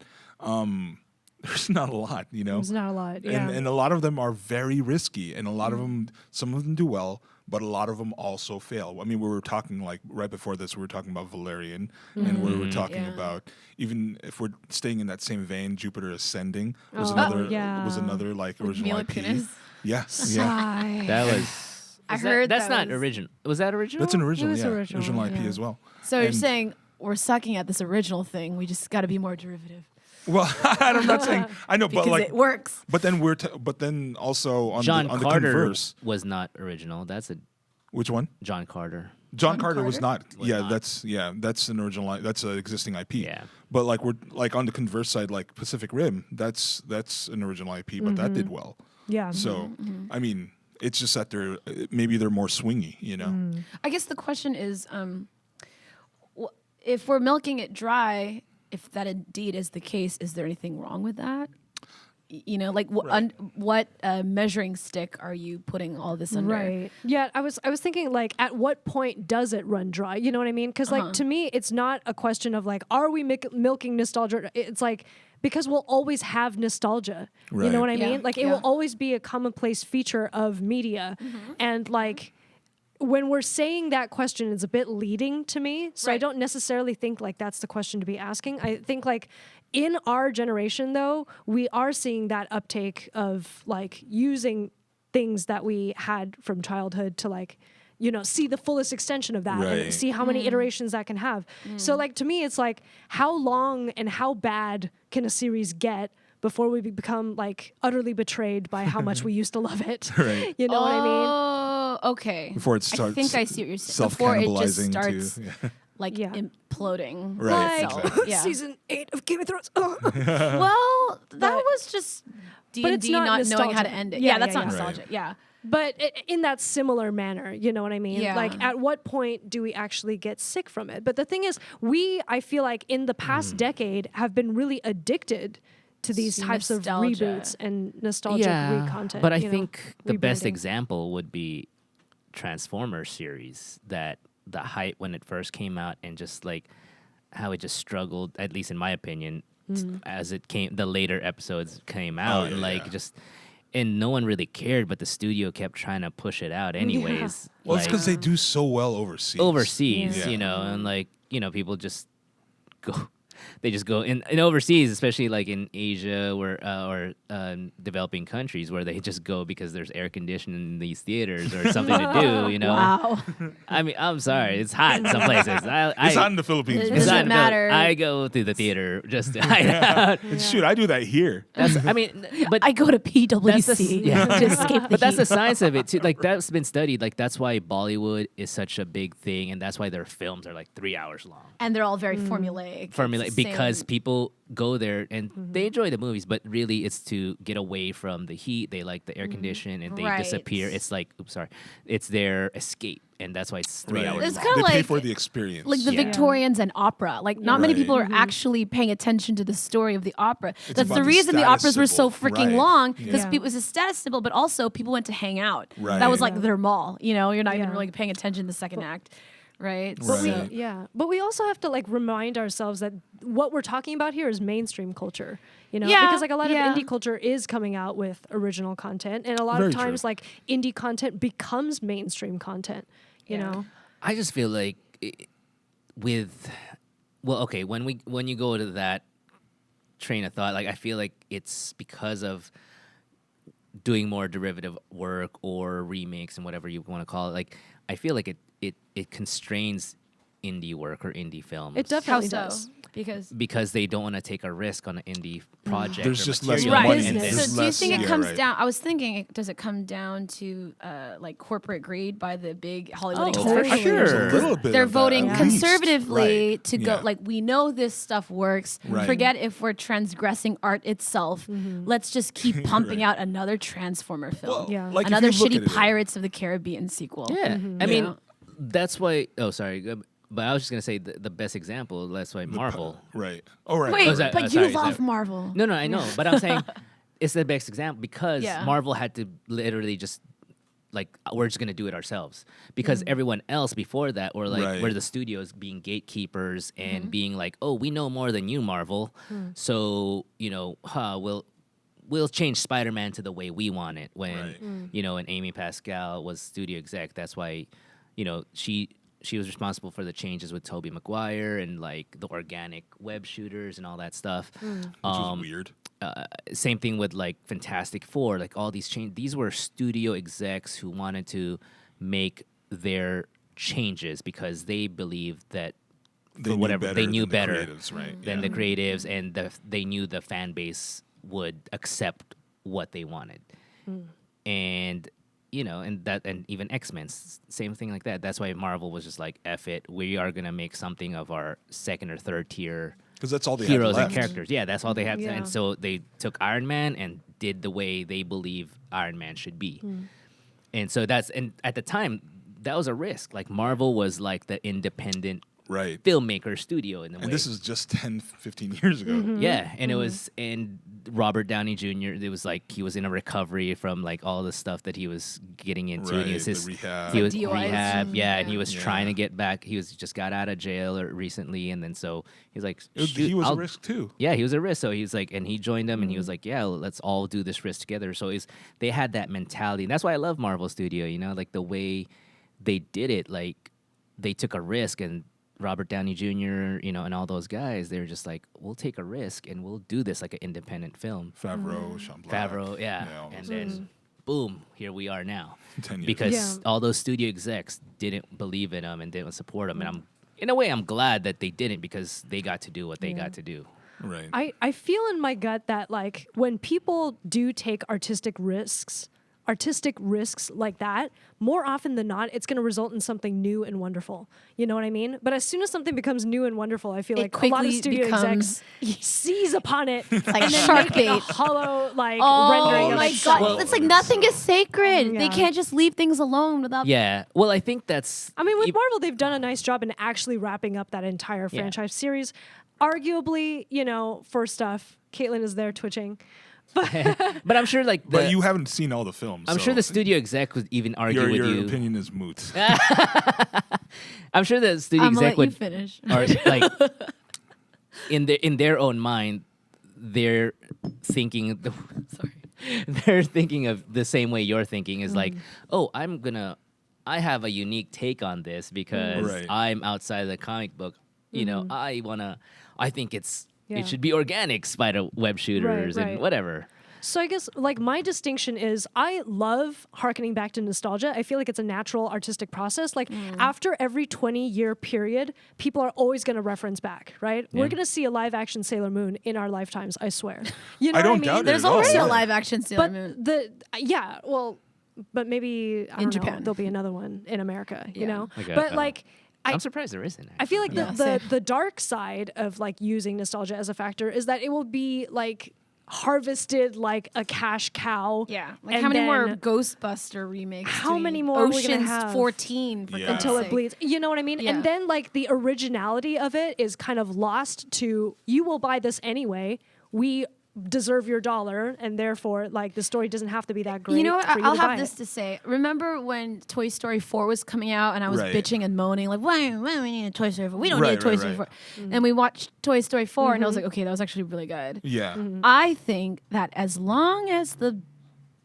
there's not a lot, you know. There's not a lot. Yeah. And a lot of them are very risky, and a lot of them, some of them do well, but a lot of them also fail. I mean, we were talking like right before this, we were talking about Valerian, and we were talking Yeah. about even if we're staying in that same vein, Jupiter Ascending was Oh, another yeah. like original Mila IP. Kunis? Yes, yeah, Sigh. that was. I is that- heard that's that not was- original. Was that original? that's an original, was yeah, original, IP yeah. as well. So you're And- saying we're sucking at this original thing. We just got to be more derivative Well, I'm not saying I know, because but like, it works. but then but then also on John the, on Carter the converse, was not original. That's a which one? John Carter. John Carter was not. Was Yeah, not. that's an original. That's an existing IP. Yeah. But like we're like on the converse side, like Pacific Rim, that's an original IP, but that did well. Yeah. So I mean, it's just that maybe they're more swingy, you know. I guess the question is, if we're milking it dry, if that indeed is the case, is there anything wrong with that? You know, like what measuring stick are you putting all this under? Right. Yeah, I was thinking like at what point does it run dry? You know what I mean? Cuz like to me it's not a question of like are we milking nostalgia? It's like because we'll always have nostalgia. You Right. know what I Yeah, mean? Like it yeah. will always be a commonplace feature of media. And like when we're saying that question, it's a bit leading to me. So I Right. don't necessarily think like that's the question to be asking. I think like in our generation though, we are seeing that uptake of like using things that we had from childhood to like, you know, see the fullest extension of that Right. and see how many iterations that can have. So like to me, it's like how long and how bad can a series get before we become like utterly betrayed by how much we used to love it? Right. You know what I mean? Oh, okay. Before it starts I think I see what you're saying. Before it just self-cannibalizing starts too. Yeah. like Yeah. imploding. Right, itself. exactly. Yeah. Season 8 of Game of Thrones. Well, that But- was just D but and it's D not not knowing how to nostalgia. end it. Yeah, Yeah, that's yeah, not yeah. nostalgia. Yeah. But in that similar manner, you know what I mean? Yeah. Like, at what point do we actually get sick from it? But the thing is, I feel like in the past decade, have been really addicted to these types Nostalgia. of reboots and nostalgic re-content. But I you know, think the best rebranding. example would be Transformers series, that the hype when it first came out and just like how it just struggled, at least in my opinion, as it came, the later episodes came out, and yeah, like yeah. just, and no one really cared, but the studio kept trying to push it out anyways. Well, it's like, because they do so well overseas. overseas, Yeah. you know, and like, you know, people just go. they just go in overseas, especially like in Asia or developing countries where they just go because there's air conditioning in these theaters or something to do. You know, Wow. I mean, I'm sorry, it's hot in some places. It's hot in the Philippines. It man. It's doesn't not in the- matter. I go to the theater just to hide out. Shoot, I do that here. I mean, but I go to That's the s- PWC yeah. to escape the but that's heat. the science of it too. Like that's been studied. Like that's why Bollywood is such a big thing, and that's why their films are like 3 hours long. And they're all very formulaic. Formula It's the because same- people go there and they enjoy the movies, but really it's to get away from the heat. They like the air condition and they Right. disappear. It's like, oops, sorry, it's their escape, and that's why it's 3 Right. hours. It's long. kinda They pay like- for the experience. like the Yeah. Victorians and opera. Like not many Right. people are actually paying attention to the story of the opera. That's about the the reason the status operas were so symbol. freaking Right. long because Yeah. it was a status symbol, but also people went to hang out. Right. That was like Yeah. their mall. You know, you're not even Yeah. really paying attention to the second act, right? But we, Right. yeah, but we also have to like remind ourselves that what we're talking about here is mainstream culture, you know, Yeah, because like a lot yeah. of indie culture is coming out with original content, and a lot Very of true. times like indie content becomes mainstream content, you Yeah. know. I just feel like with, well, okay, when you go to that train of thought, like I feel like it's because of doing more derivative work or remakes and whatever you want to call it. Like I feel like it constrains indie work or indie films. It How definitely so? does. Because they don't want to take a risk on an indie project. There's or just less material, money. and Right. then- There's So do you less- think it yeah, comes right. down? I was thinking, does it come down to like corporate greed by the big Hollywood Oh, execs? totally. There's Sure. a little bit They're of that, voting at least. conservatively Right. to go Yeah. like we know this stuff works. Right. Forget if we're transgressing art itself. Let's just keep pumping Right. out another Transformer film. Well, Yeah. like if Another you look shitty at it- Pirates of the Caribbean sequel. Yeah, I You mean, know? that's why. Oh, sorry, but I was just gonna say the best example. That's why Marvel. Right. Oh, right. Wait, is that- but you sorry, is love that- Marvel. No, I know, but I'm saying it's the best example because Yeah. Marvel had to literally just like we're just gonna do it ourselves because everyone else before that were like Right. were the studios being gatekeepers and being like, oh, we know more than you, Marvel, so you know, we'll change Spider-Man to the way we want it. When Right. you know, and Amy Pascal was studio exec, that's why, you know, she was responsible for the changes with Tobey Maguire and like the organic web shooters and all that stuff. Which was weird. Same thing with like Fantastic Four, like all these change. These were studio execs who wanted to make their changes because they believed that They for knew whatever better they knew than the better creatives, right? than Yeah. the creatives, and they knew the fan base would accept what they wanted, and you know, and even X-Men, same thing like that. That's why Marvel was just like, F it, we are gonna make something of our second or third tier Because that's all they heroes had and left. characters. Yeah, that's all they had. Yeah. And so they took Iron Man and did the way they believe Iron Man should be. And so and at the time, that was a risk. Like Marvel was like the independent Right. filmmaker studio in a way. And this is just 10, 15 years ago. Yeah, and it was, and Robert Downey Jr. It was like he was in a recovery from like all the stuff that he was getting into. And he was Right, his the rehab. He was DUIs. rehab, yeah, and he was Yeah. trying to get back. He was just got out of jail recently, and then so he was like, He was I'll- a risk too. Yeah, he was a risk. So he was like, and he joined them, and he was like, yeah, let's all do this risk together. So they had that mentality, and that's why I love Marvel Studio. You know, like the way they did it, like they took a risk, and Robert Downey Jr., you know, and all those guys, they were just like, we'll take a risk and we'll do this like an independent film. Favreau, Sean Black. Favreau, yeah. all And those then, boom, here we are now. 10 years. Because Yeah. all those studio execs didn't believe in him and didn't support him. And in a way, I'm glad that they didn't because they got to do what they got to do. Right. I feel in my gut that like when people do take artistic risks like that, more often than not, it's going to result in something new and wonderful. You know what I mean? But as soon as something becomes new and wonderful, I feel It like a lot of quickly studio becomes- execs seize upon it like and then shark make it a bait. hollow like Oh rendering of my itself. god! It's like nothing is sacred. They Yeah. can't just leave things alone without. Yeah. Well, I think that's. I mean, with e- Marvel, they've done a nice job in actually wrapping up that entire Yeah. franchise series. Arguably, you know, first off, Caitlin is there twitching. But I'm sure, like, But you haven't seen all the films. I'm so sure the studio exec would even argue your, with your you. opinion is moot. I'm sure the studio I'm gonna exec let you would finish. are like in their own mind, they're thinking. Sorry, they're thinking of the same way you're thinking. Is like, oh, I have a unique take on this because Right. I'm outside of the comic book You know, I think Yeah. it should be organic spider web shooters right. and whatever. So I guess like my distinction is I love harkening back to nostalgia. I feel like it's a natural artistic process. Like after every 20-year period, people are always going to reference back, right? We're going to see a live action Sailor Moon in our lifetimes, I swear. You know I what don't I mean? doubt it There's at all. already Yeah. a live action Sailor But Moon. but maybe I don't know, Japan. there'll be another one in America, you Yeah. know? Like a- but uh, like I'm surprised there isn't. I feel like Yeah, the same. the dark side of like using nostalgia as a factor is that it will be like harvested like a cash cow. Yeah, like and how many more then Ghostbuster remakes? How do we many need? more are we gonna Ocean's have? 14 for Yeah. God's until it sake. bleeds. You know what I mean? Yeah. And then like the originality of it is kind of lost to you will buy this anyway. We deserve your dollar, and therefore like the story doesn't have to be that great. You know what? For you I'll to buy have this it. to say. Remember when Toy Story 4 was coming out and I was Right. bitching and moaning, like, why do we need a Toy Story 4? We don't need a Right, Toy right, Story right. 4. And we watched Toy Story 4 and I was like, okay, that was actually really good. Yeah. I think that as long as the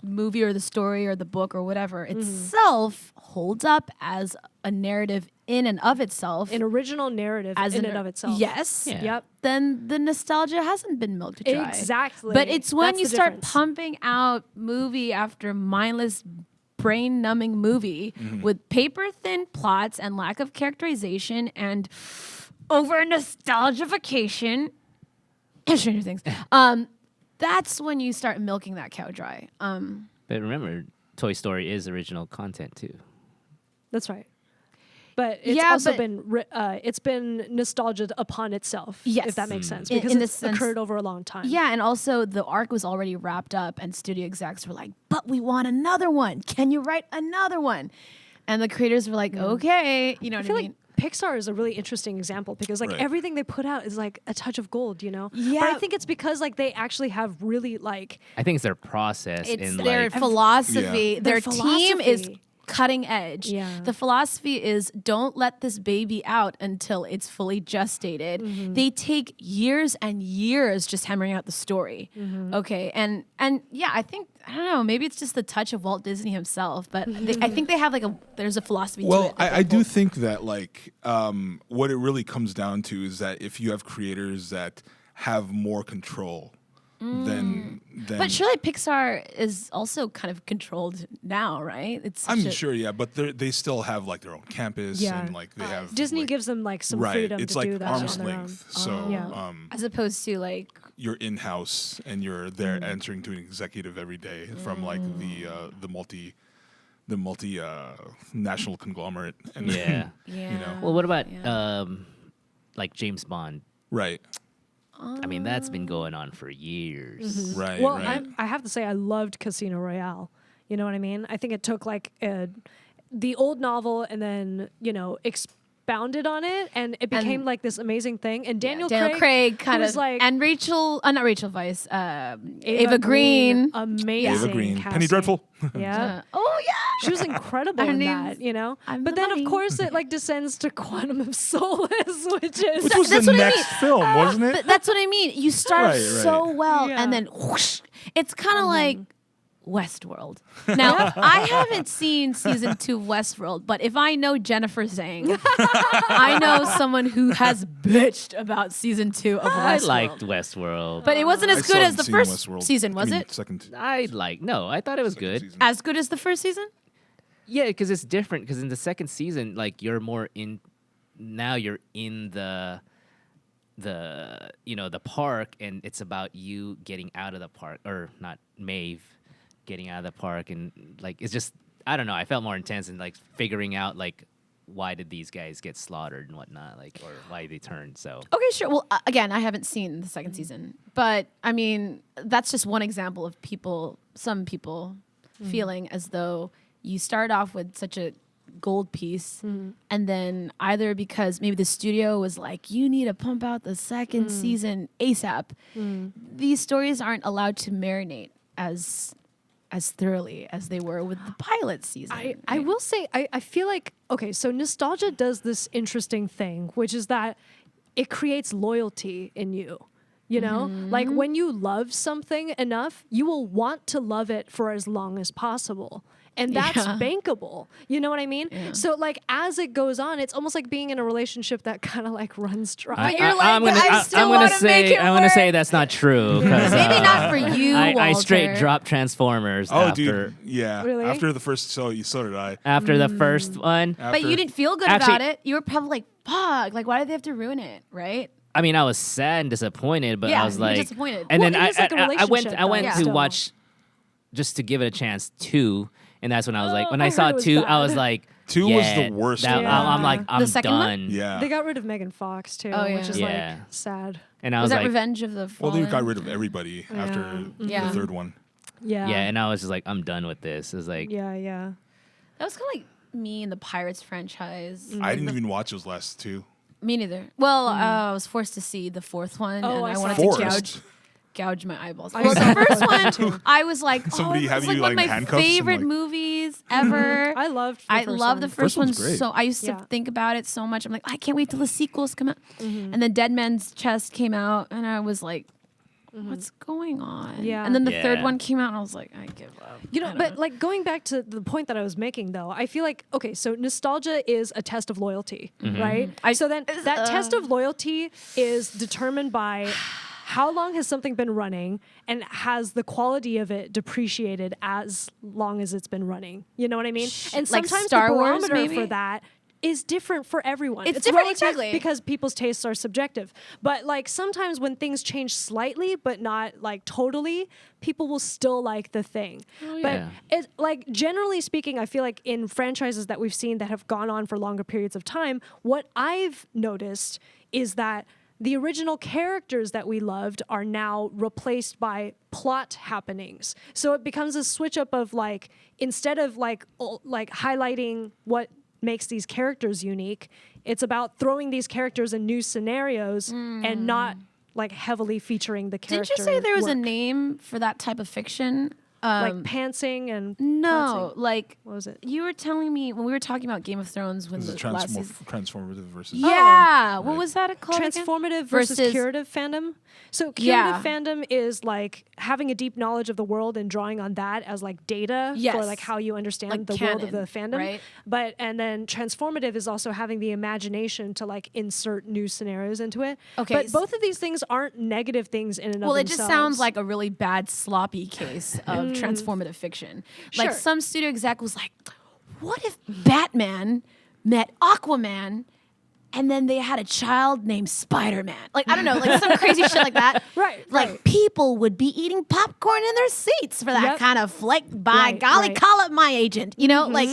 movie or the story or the book or whatever itself holds up as a narrative in and of itself, An original narrative as in an- and of itself. yes, Yeah. Yep. then the nostalgia hasn't been milked dry. Exactly. But it's when That's you the start difference. pumping out movie after mindless, brain numbing movie with paper thin plots and lack of characterization and over nostalgification. Stranger Things. That's when you start milking that cow dry. But remember, Toy Story is original content too. That's right. But it's Yeah, also but- been it's been nostalgia upon itself, Yes. if that makes sense, In- because in the it's sense- occurred over a long time. Yeah, and also the arc was already wrapped up, and studio execs were like, "But we want another one. Can you write another one?" And the creators were like, "Okay," you know I what feel I mean? like Pixar is a really interesting example because like Right. everything they put out is like a touch of gold, you know. But Yeah. I think it's because like they actually have really like I think it's their process It's in their like philosophy. Yeah. Their Their team is philosophy. cutting edge. Yeah. The philosophy is don't let this baby out until it's fully gestated. Mm-hmm. They take years and years just hammering out the story. Mm-hmm. Okay, and yeah, I don't know, maybe it's just the touch of Walt Disney himself, but I think they have there's a philosophy to Well, it. that I they do hold. think that like what it really comes down to is that if you have creators that have more control than But surely Pixar is also kind of controlled now, right? It's I'm such a- sure, yeah, but they still have like their own campus Yeah. and like they have Disney like, gives them like some right. freedom It's to like do that arm's on their length, own. so Yeah. as opposed to like you're in house and you're there answering to an executive every day from like the multi national conglomerate. And yeah. yeah. Well, what about Yeah. like James Bond? right, I mean, that's been going on for years. right, Well, right. I have to say I loved Casino Royale. You know what I mean? I think it took like the old novel and then expounded on it, and it became like this amazing thing. And Daniel Craig kind was of like and Rachel, not Rachel Weisz, Ava Green. amazing. Ava Green, Penny casting. Dreadful. Yeah. Oh yeah. She was incredible Her in name's- that, you know. I'm But the then, money. of course, it like descends to Quantum of Solace, which is Which was that's the what I next film, wasn't it? But that's what I mean. You start Right, so right. well, Yeah. and then whoosh, it's kind of like Westworld. Now, I haven't seen season 2 of Westworld, but if I know Jennifer Zhang, I know someone who has bitched about season 2 of Westworld. I liked Westworld. But it wasn't I as still good as haven't the seen first Westworld. season, was I mean, it? Second. I thought it was second good. season. As good as the first season? Yeah, because it's different. Because in the second season, like you're more in. Now you're in the the park, and it's about you getting out of the park, or not Maeve, getting out of the park, and like it's just I don't know. I felt more intense and like figuring out like why did these guys get slaughtered and whatnot, like or why they turned. So Okay, sure. Well, again, I haven't seen the second season, but I mean, that's just one example of some people feeling as though you start off with such a gold piece, and then either because maybe the studio was like, you need to pump out the second season ASAP, these stories aren't allowed to marinate as thoroughly as they were with the pilot season. I will say I feel like okay, so nostalgia does this interesting thing, which is that it creates loyalty in you. You know, like when you love something enough, you will want to love it for as long as possible. And that's Yeah. bankable. You know what I mean? Yeah. So like as it goes on, it's almost like being in a relationship that kind of like runs dry. But you're like, I still I'm gonna wanna make say it I'm gonna say work. that's not true. 'Cause, Maybe not for you, I straight Walter. dropped Transformers Oh, after dude, yeah. Really? After the first, so did I. after the first one. But you didn't feel good Actually- about it. You were probably like, fuck, like, why did they have to ruin it, right? I mean, I was sad and disappointed, but Yeah, I was you were like, disappointed. And Well, then it is like a I went relationship, I went though, to still. watch just to give it a chance 2, and that's when I was like, when I I saw heard it was 2, I was bad. like, 2 was yeah, the worst that- one. I'm like, The I'm second one? done. Yeah. They got rid of Megan Fox too, Oh, which is yeah. like sad. And I Was was that like, Revenge of the Well, Fallen? they got rid of everybody after Yeah. the third one. Yeah. yeah, and I was just like, I'm done with this. It's like, yeah, yeah. That was kind of like me and the Pirates franchise. I didn't even watch those last 2. Me neither. Well, I was forced to see the fourth one, Oh, and I I saw wanted it. to Forced. gouge my eyeballs. I Well, saw the the first first one, one, I was like, Somebody oh, have it's like you, one of like, my handcuffs and, favorite like- movies ever. I loved. I love the First first one one's great. so. I used to Yeah. think about it so much. I'm like, I can't wait till the sequels come out. And then Dead Man's Chest came out, and I was like, what's going on? Yeah. And then the third Yeah. one came out, and I was like, I give up. You know, I don't but like going back to the point that I was making, though, I feel like okay, so nostalgia is a test of loyalty, right? So then that test of loyalty is determined by how long has something been running and has the quality of it depreciated as long as it's been running. You know what I mean? And Like sometimes Star the Wars, barometer maybe? for that is different for everyone. It's different, relative exactly. because people's tastes are subjective. But like sometimes when things change slightly but not like totally, people will still like the thing. But yeah. it like generally speaking, I feel like in franchises that we've seen that have gone on for longer periods of time, what I've noticed is that the original characters that we loved are now replaced by plot happenings. So it becomes a switch up of like instead of like highlighting what makes these characters unique, it's about throwing these characters in new scenarios and not like heavily featuring the character. Didn't you say there was a work. name for that type of fiction? like pantsing and No, pantsing. like What was it? you were telling me when we were talking about Game of Thrones when This the is last season. transformative versus. Yeah, what Right. was that called? again? Transformative versus, Versus- curative fandom. So curative Yeah. fandom is like having a deep knowledge of the world and drawing on that as like data for Yes. like how you understand Like the world of canon, the fandom. right? But and then transformative is also having the imagination to like insert new scenarios into it. Okay, But both of these things aren't negative things in and Well, of it themselves. just sounds like a really bad sloppy case of transformative fiction. Like Sure. some studio exec was like, "What if Batman met Aquaman?" And then they had a child named Spider-Man. Like, I don't know, like some crazy shit like that. Right, Like, right. people would be eating popcorn in their seats for that Yep. kind of flick. By Right, golly, right. call up my agent. You know, like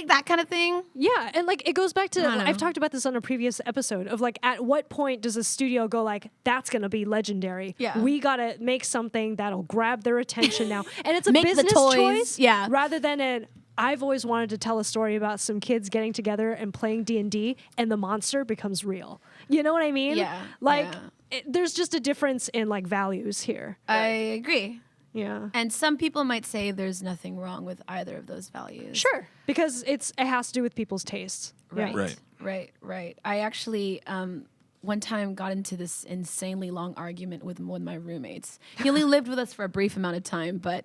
that kind of thing. Yeah, and like it goes back to I don't know. I've talked about this on a previous episode of like at what point does a studio go like that's gonna be legendary? Yeah. we gotta make something that'll grab their attention now, and it's a Make the business toys, choice, yeah. rather than an I've always wanted to tell a story about some kids getting together and playing D&D, and the monster becomes real. You know what I mean? Yeah, Like yeah. there's just a difference in like values here. I agree. Yeah. And some people might say there's nothing wrong with either of those values. Sure, because it has to do with people's tastes. Right. Right. Right. I actually one time got into this insanely long argument with one of my roommates. He only lived with us for a brief amount of time, but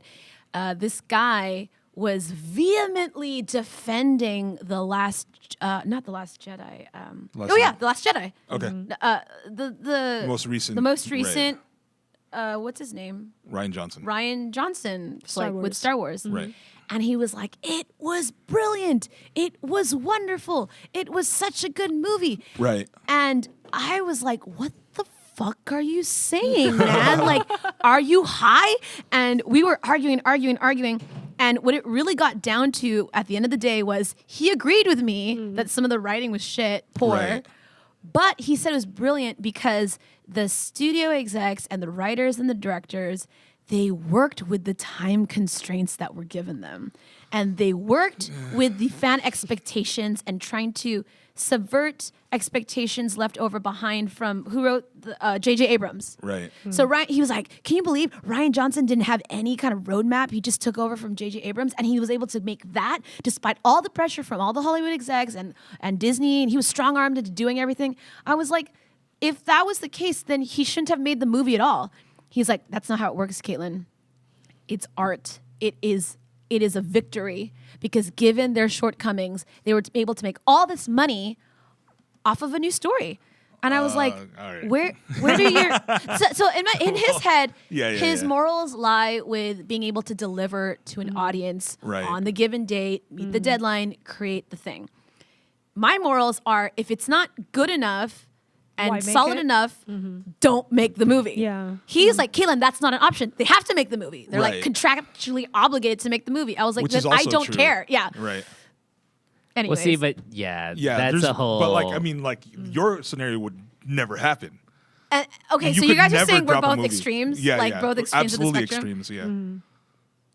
this guy was vehemently defending the last, not the Last Jedi. Last oh yeah, Jedi. the Last Jedi. Okay. The Most recent. The most right. recent. What's his name? Rian Johnson. Ryan Johnson, Star like with Wars. Star Wars. Right. And he was like, "It was brilliant. It was wonderful. It was such a good movie." Right. And I was like, "What the fuck are you saying, man? Like, are you high?" And we were arguing. And what it really got down to at the end of the day was he agreed with me that some of the writing was shit, poor. Right. But he said it was brilliant because the studio execs and the writers and the directors, they worked with the time constraints that were given them. And they worked with the fan expectations and trying to subvert expectations left over behind from who wrote J.J. Abrams. Right. So he was like, can you believe Rian Johnson didn't have any kind of roadmap? He just took over from J.J. Abrams, and he was able to make that despite all the pressure from all the Hollywood execs and Disney, and he was strong-armed into doing everything. I was like, if that was the case, then he shouldn't have made the movie at all. He's like, that's not how it works, Caitlin. It's art. It is a victory because given their shortcomings, they were able to make all this money off of a new story. And I was like, all right. where do your so in his head, his Yeah. morals lie with being able to deliver to an audience Right. on the given date, meet the deadline, create the thing. My morals are if it's not good enough Why and make solid it? enough, don't make the movie. Yeah. He's like, Caitlin, that's not an option. They have to make the movie. They're Right. like contractually obligated to make the movie. I was like, Which then is I also don't true. care. Yeah. Right. Anyways. Well, see, but yeah, Yeah. that's there's- a whole. But like, I mean, like your scenario would never happen. Okay, You so you could guys are never saying we're drop a both movie. extremes? Yeah, like yeah. both extremes Absolutely of the spectrum? extremes.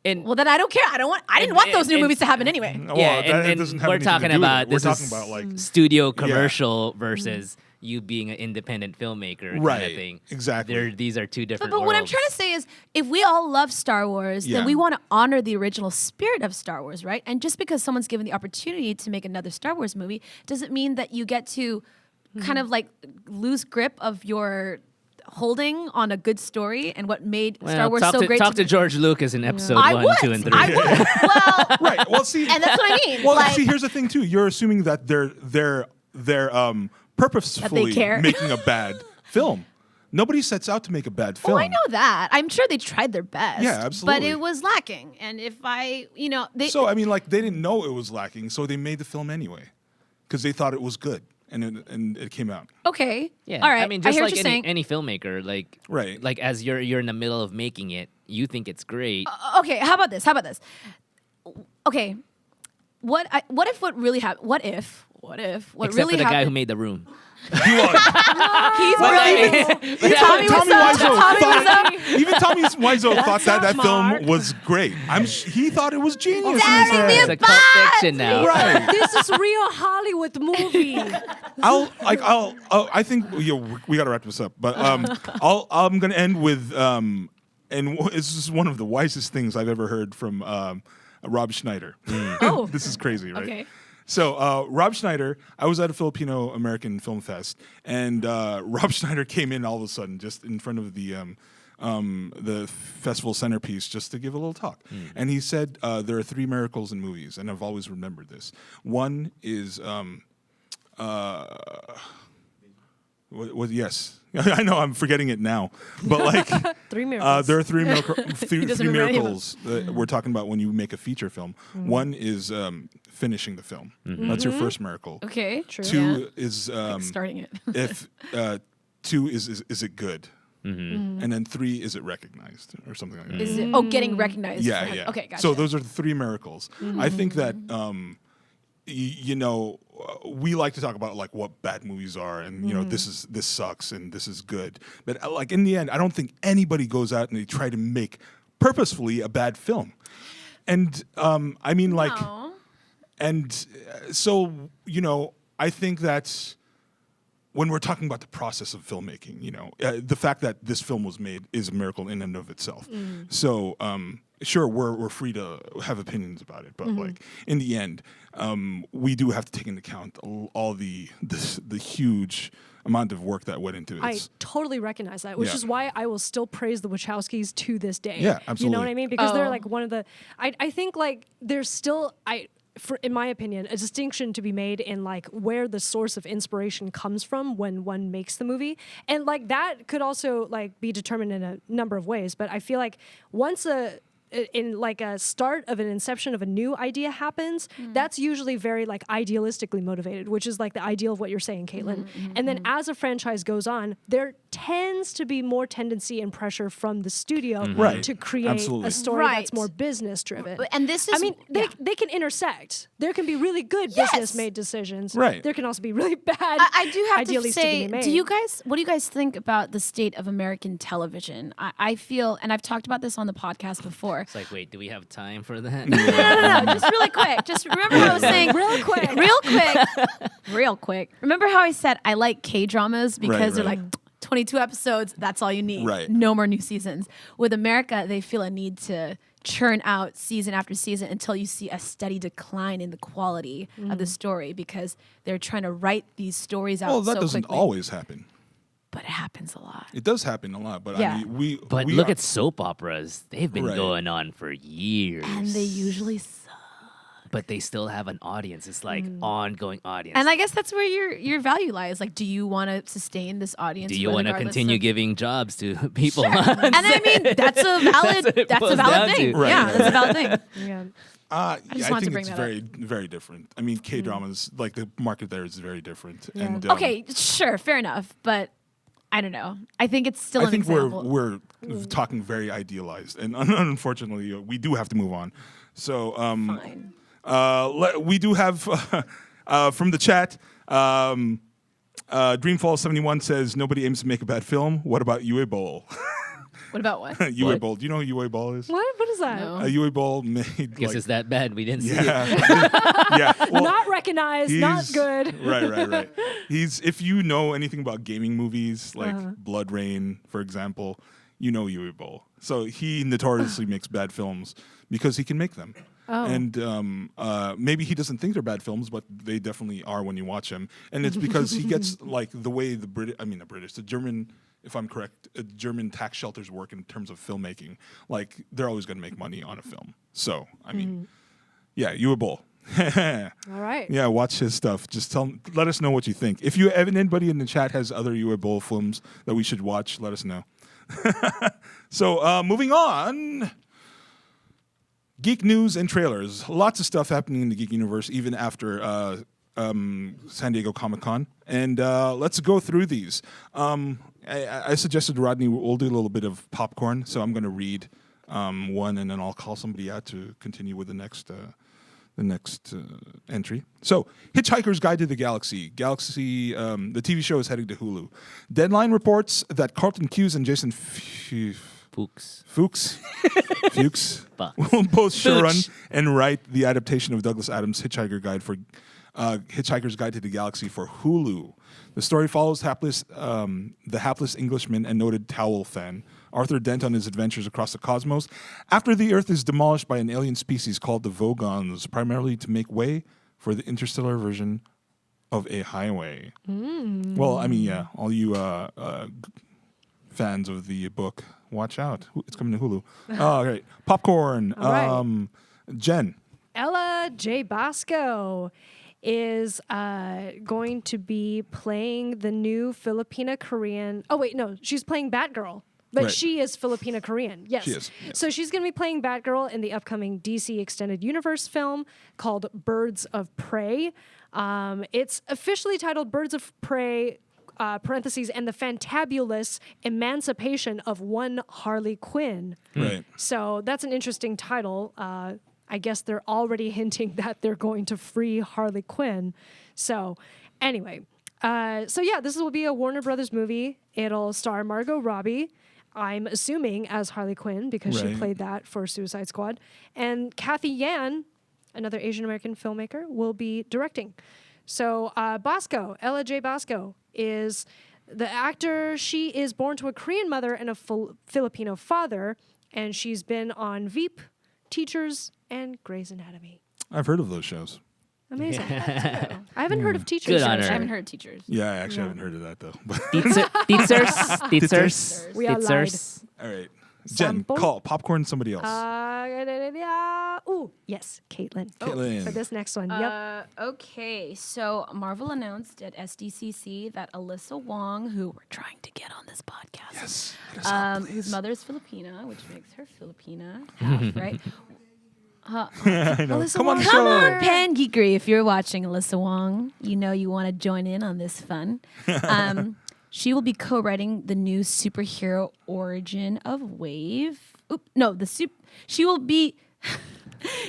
Yeah. and Well, then I don't care. I didn't want those new and- movies to happen anyway. Well, yeah, that and doesn't have we're anything to talking do with about it. We're this talking is about like studio commercial versus you being an independent filmmaker kind Right, of thing. exactly. These are two different. But what I'm worlds. trying to say is, if we all love Star Wars, Yeah. then we want to honor the original spirit of Star Wars, right? And just because someone's given the opportunity to make another Star Wars movie doesn't mean that you get to kind of like lose grip of your holding on a good story and what made Well, Star Wars talk so to, great. Talk to George Lucas in episode I 1, would. 2, and 3. I would. Well, right. Well, see, and that's what I mean. well, like, see, here's the thing too. You're assuming that they're purposefully care. making a bad film. Nobody sets out to make a bad film. oh, I know that. I'm sure they tried their best. Yeah, But absolutely. it was lacking. And if they. So I mean, like they didn't know it was lacking, so they made the film anyway because they thought it was good, and it came out. Okay. Yeah, All right. I mean, just hear like what you're any, saying. any filmmaker, like Right. like as you're in the middle of making it, you think it's great. Okay, how about this? Okay, what if what really happened? What if what Except really for the guy who happened? made the room. He's Well, brilliant. even Tommy Tommy Wiseau. Wiseau Tommy thought, even Tommy Wiseau thought that not film smart. was great. He thought it was genius in his Damn it, head. It's a cult fiction now. Right. This is real Hollywood movie. I think we got to wrap this up, but I'm gonna end with and it's just one of the wisest things I've ever heard from Rob Schneider. Oh. This is crazy, right? Okay. So Rob Schneider, I was at a Filipino American Film Fest, and Rob Schneider came in all of a sudden, just in front of the festival centerpiece, just to give a little talk. And he said there are 3 miracles in movies, and I've always remembered this. One is yes, I know I'm forgetting it now, but like 3 miracles. there are three doesn't three remember any of them. miracles that we're talking about when you make a feature film. One is finishing the film. That's your first miracle. Okay. True. 2 is Starting it. if 2 is it good, and then 3 is it recognized or something like that. Is it getting recognized? Yeah, for- yeah. Okay, gotcha. So those are the 3 miracles. I think that we like to talk about like what bad movies are, and this sucks and this is good. But like in the end, I don't think anybody goes out and they try to make purposefully a bad film. And I mean, like, No. and so I think that's when we're talking about the process of filmmaking. The fact that this film was made is a miracle in and of itself. So sure, we're free to have opinions about it, but like in the end, we do have to take into account all the huge amount of work that went into it. I totally recognize that, which Yeah. is why I will still praise the Wachowskis to this day. Yeah, You know absolutely. what I mean? Because they're Oh. like one of the. I think like there's still in my opinion, a distinction to be made in like where the source of inspiration comes from when one makes the movie, and like that could also like be determined in a number of ways. But I feel like once in like a start of an inception of a new idea happens, that's usually very like idealistically motivated, which is like the ideal of what you're saying, Caitlin. And then as a franchise goes on, there tends to be more tendency and pressure from the studio Right. to create Absolutely. a story Right. that's more business driven. And this is. I mean, yeah. they can intersect. There can be really good Yes. business made decisions. Right. There can also be really bad. I do have to ideally say, sticking made. what do you guys think about the state of American television? I feel, and I've talked about this on the podcast before. It's like, wait, do we have time for that? No, just really quick. Just remember how I was saying Real quick. real quick. Remember how I said I like K-dramas because Right, they're right. like 22 episodes, that's all you need. Right. No more new seasons. With America, they feel a need to churn out season after season until you see a steady decline in the quality of the story because they're trying to write these stories out Well, that so doesn't quickly. always happen. but it happens a lot. It does happen a lot, but Yeah. I mean, But we look are- at soap operas. They've been Right. going on for years. And they usually suck. But they still have an audience. It's like ongoing audience. And I guess that's where your value lies. Like, do you want to sustain this audience? Do you want to regardless continue of- giving jobs to people? And I mean, that's a valid. what it That's a boils valid down thing. to. Right, Yeah, right, that's a valid thing. Yeah. just I wanted to think bring it's that very, very different. I mean, K dramas, like the market there is very different. Yeah. And, Okay, sure, fair enough. But I don't know. I think it's still I an think example. we're talking very idealized, and unfortunately, we do have to move on. So, Fine. we do have from the chat. Dreamfall71 says nobody aims to make a bad film. What about Uwe Boll? What about what? Uwe What? Boll. Do you know who Uwe Boll is? What? What is that? No. Uwe Boll made Guess like, it's that bad. We didn't see it. yeah, yeah. Well, Not recognized. Not he's- good. Right. He's if you know anything about gaming movies like Blood Rain, for example, you know Uwe Boll. So he notoriously makes bad films because he can make them. Oh. And maybe he doesn't think they're bad films, but they definitely are when you watch them. And it's because he gets like the way the German, if I'm correct, German tax shelters work in terms of filmmaking. Like they're always going to make money on a film. So I mean, yeah, Uwe Boll. All right. Yeah, watch his stuff. Just let us know what you think. If you anybody in the chat has other Uwe Boll films that we should watch, let us know. So moving on, geek news and trailers. Lots of stuff happening in the geek universe, even after San Diego Comic-Con. And let's go through these. I suggested Rodney we'll do a little bit of popcorn, so I'm going to read one, and then I'll call somebody out to continue with the next entry. So, Hitchhiker's Guide to the Galaxy. The TV show is heading to Hulu. Deadline reports that Carlton Cuse and Jason Fuchs. Fuchs Bucks. will both showrun Fuchs. and write the adaptation of Douglas Adams' Hitchhiker's Guide to the Galaxy for Hulu. The story follows the hapless Englishman and noted towel fan Arthur Dent on his adventures across the cosmos after the Earth is demolished by an alien species called the Vogons, primarily to make way for the interstellar version of a highway. Well, I mean, yeah, all you fans of the book, watch out. It's coming to Hulu. Oh, great. Popcorn. All right. Jen. Ella J. Basco is going to be playing the new Filipina Korean. Oh, wait, no, she's playing Batgirl. But Right. she is Filipina Korean. Yes. She is, yes. So she's going to be playing Batgirl in the upcoming DC Extended Universe film called Birds of Prey. It's officially titled Birds of Prey, parentheses, and the Fantabulous Emancipation of One Harley Quinn. Right. So that's an interesting title. I guess they're already hinting that they're going to free Harley Quinn. So anyway, this will be a Warner Brothers movie. It'll star Margot Robbie, I'm assuming as Harley Quinn because she Right. played that for Suicide Squad. And Kathy Yan, another Asian American filmmaker, will be directing. So Basco, Ella J. Basco, is the actor. She is born to a Korean mother and a Filipino father, and she's been on Veep, Teachers, and Grey's Anatomy. I've heard of those shows. Amazing. I haven't heard of Teachers. Good yet. on her. I haven't heard teachers. Yeah, I actually haven't heard of that, though. Teachers. We are lied. All right. Jen, Sample? call. Popcorn, somebody else. Yes, Caitlin. Caitlin. For this next one. Yep. Okay, so Marvel announced at SDCC that Alyssa Wong, who we're trying to get on this podcast, Yes. Hit us up, whose please. mother is Filipina, which makes her Filipina half, right? I know. Alyssa Come on the Wong. show. Come on, Pan Geekery, if you're watching Alyssa Wong, you know you want to join in on this fun. She will be co-writing the new superhero origin of Wave. She will be.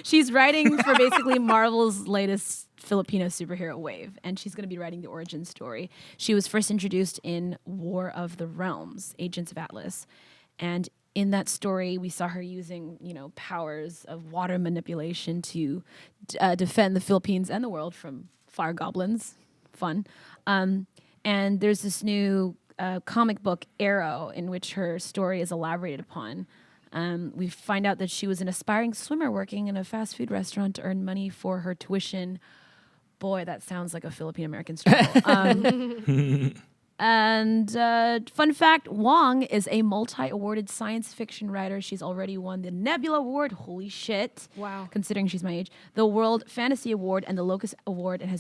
She's writing for basically Marvel's latest Filipino superhero Wave, and she's going to be writing the origin story. She was first introduced in War of the Realms, Agents of Atlas, and in that story, we saw her using, powers of water manipulation to defend the Philippines and the world from fire goblins. Fun. And there's this new comic book, Arrow, in which her story is elaborated upon. We find out that she was an aspiring swimmer working in a fast food restaurant to earn money for her tuition. Boy, that sounds like a Philippine American struggle. And fun fact, Wong is a multi-awarded science fiction writer. She's already won the Nebula Award. Holy shit. Wow. Considering she's my age. The World Fantasy Award and the Locus Award, and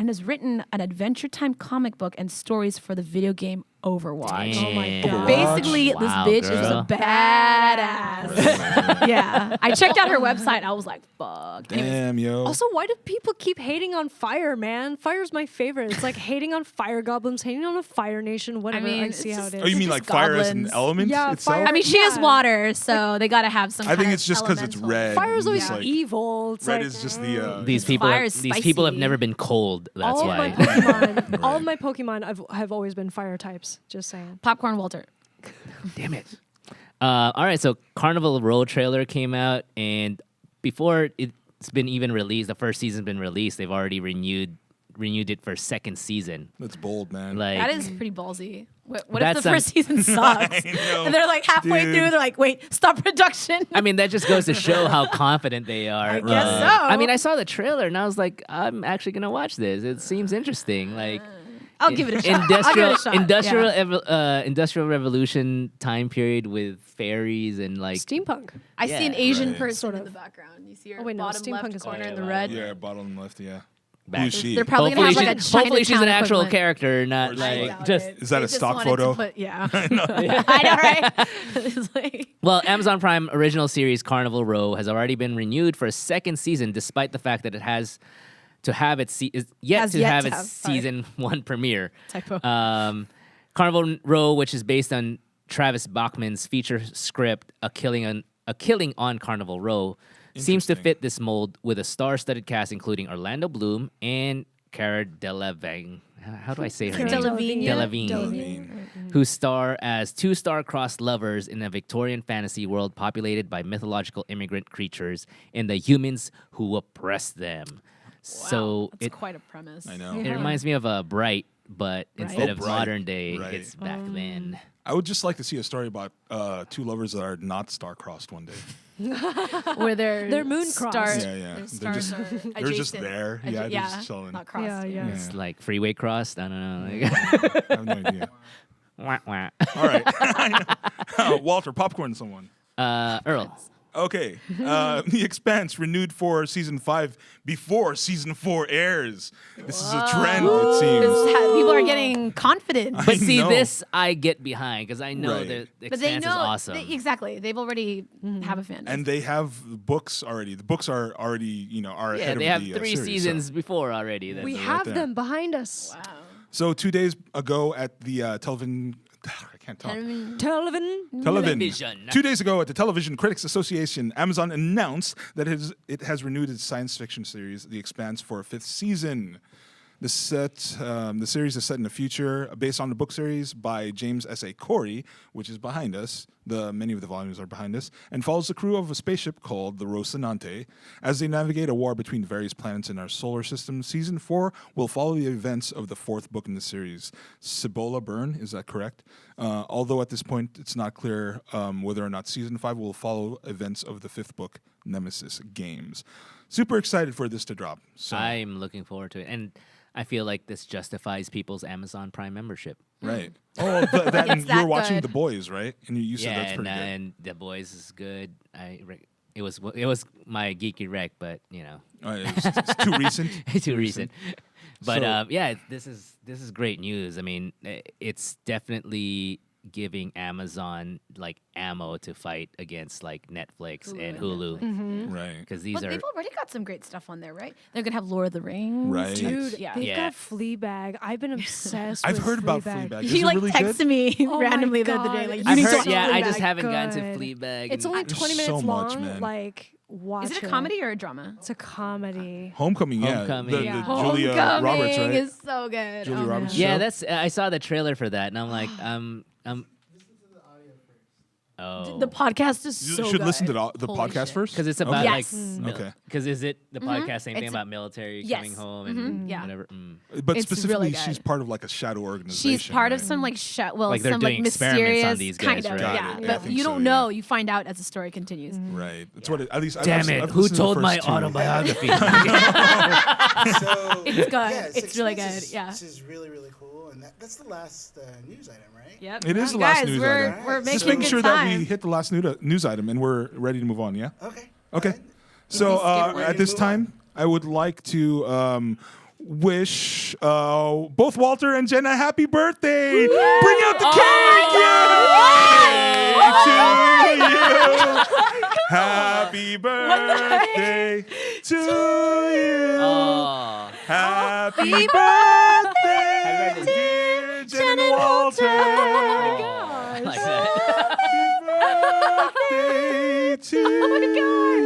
has written an Adventure Time comic book and stories for the video game Overwatch. Oh my Damn. God. Basically, Wow, this bitch is girl. a badass. Yeah. I checked out her website. I was like, fuck. Anyways, Damn, yo. Also, why do people keep hating on fire, man? Fire's my favorite. It's like hating on fire goblins, hating on a fire nation, whatever. I, mean, see it's how it just- is. Oh, you mean just like fire as an goblins. element Yeah, itself? fire- I mean, she is Yeah. water, so they got to have some I kind think of it's just because it's elemental. red. Fire's and always it's like- evil. It's Red like, is just the. These It's people, fire have, is these people have spicy. never been cold. That's all why. of my Pokemon, all of my Pokemon have always been fire types. Just saying. Popcorn Walter. Damn it. All right, so Carnival Row trailer came out, and before it's been even released, the first season's been released. They've already renewed it for second season. That's bold, man. Like That is pretty ballsy. What if That's the first season sucks? I know. And they're like halfway Dude. through, they're like, wait, stop production. I mean, that just goes to show how confident they are. I guess so. I mean, I saw the trailer and I was like, I'm actually gonna watch this. It seems interesting. Like I'll give it a shot. I'll give industrial it a shot. industrial revolution time period with fairies and like Steampunk. I see an Asian Right. person Sort in of. the background. You see her Oh, wait, no, bottom steampunk left is corner right. in the Yeah, red. Yeah, bottom left, yeah. back. Who's she? They're probably gonna have like a hopefully she's an Chinatown actual equivalent. character, not Or I like doubt just. it. Is that They a just stock wanted to photo? put- yeah. I know, right? It's like, Well, Amazon Prime original series Carnival Row has already been renewed for a second season, despite the fact that it has to have its season one premiere. Typo. Carnival Row, which is based on Travis Bachman's feature script, A Killing on Carnival Row, seems to Interesting. fit this mold with a star-studded cast including Orlando Bloom and Cara Delevingne. How do I say her name? Delevingne. Delevingne. Who star as two star-crossed lovers in a Victorian fantasy world populated by mythological immigrant creatures and the humans who oppress them. So that's it quite a premise. I know. it reminds me of Bright, but instead Oh, of Bright. modern day, Right. it's back then. I would just like to see a story about two lovers that are not star-crossed one day. Where they're moon star- crossed. Yeah, yeah. Their They're stars just- are they're just adjacent. there. Yeah, they're just chilling. Not crossed. Yeah, yeah. It's like freeway crossed. I don't know. I have no idea. Wah, wah. All right. Walter, popcorn someone. Earl. Okay. The Expanse renewed for season 5 before season 4 airs. This is a trend, it seems. People are getting confident. But see, know. this I get behind because I know Right. that the But they Expanse know is awesome. exactly. They've already Mm-hmm. have a fan. And they have books already. The books are already, are yeah, ahead they of have the 3 series, so- seasons before already. We That's- have there. them behind us. wow. So 2 days ago at the television, I can't talk. Television. Television. 2 days ago at the Television Critics Association, Amazon announced that it has renewed its science fiction series, The Expanse, for a 5th season. The series is set in the future, based on the book series by James S.A. Corey, which is behind us. Many of the volumes are behind us, and follows the crew of a spaceship called the Rocinante as they navigate a war between various planets in our solar system. Season 4 will follow the events of the 4th book in the series, Cibola Burn. Is that correct? Although at this point it's not clear whether or not Season 5 will follow events of the 5th book, Nemesis Games. Super excited for this to drop. So. I'm looking forward to it. And I feel like this justifies people's Amazon Prime membership. Right. Oh, that, and It's you were that watching good. The Boys, right? And you said Yeah, that's pretty good. and The Boys is good. It was my geeky rec, but It's too recent. too recent. But So- yeah, this is great news. I mean, it's definitely giving Amazon like ammo to fight against like Netflix and Hulu Mm-hmm. Right. because these But are they've already got some great stuff on there, right? They're gonna have Lord of the Rings. Right. Dude, Yeah. they've Yeah. got Fleabag. I've been obsessed I've with heard about Fleabag. Fleabag. Is He it like really texted good? me Oh my randomly the other day. God. Like, you I've need heard, to yeah, watch I Fleabag. just haven't gotten to Good. Fleabag. It's and only There's 20 so minutes much, long. man. Like, watch Is it a comedy or a drama? It's a comedy. Homecoming, yeah. Homecoming. The Yeah. Julia Homecoming Roberts, right? is so good. Julia Roberts. yeah, show? that's I saw the trailer for that, and I'm like, Oh. The podcast is You so should listen to good. the Holy podcast shit. first. Because it's about Yes. Okay. Because is it the podcast same thing It's- about military yes. coming home and Yeah. whatever? But It's specifically, really she's good. part of like a shadow organization. She's part of right? some like Like they're some doing like experiments on mysterious these kind guys, of right? Got yeah. it. Yeah, I But think you so, don't yeah. know. You find out as the story continues. Right. That's what. At least. Damn it! Who told my autobiography? So It's good. yeah, It's really Express good, yeah. This is really really cool, and that's the last news item, right? Yep. It is the last Guys, news we're, item. We're Just making Just making good sure time. that we hit the last news item and we're ready to move on. Yeah. Okay. Okay. Alright. So skip one? at this Move time, I would like to wish both Walter and Jenna happy birthday. Bring out the cake! Yay! To you. Happy birthday to you. Oh. Happy birthday, birthday, dear Jenna and Walter. I like that. Happy birthday to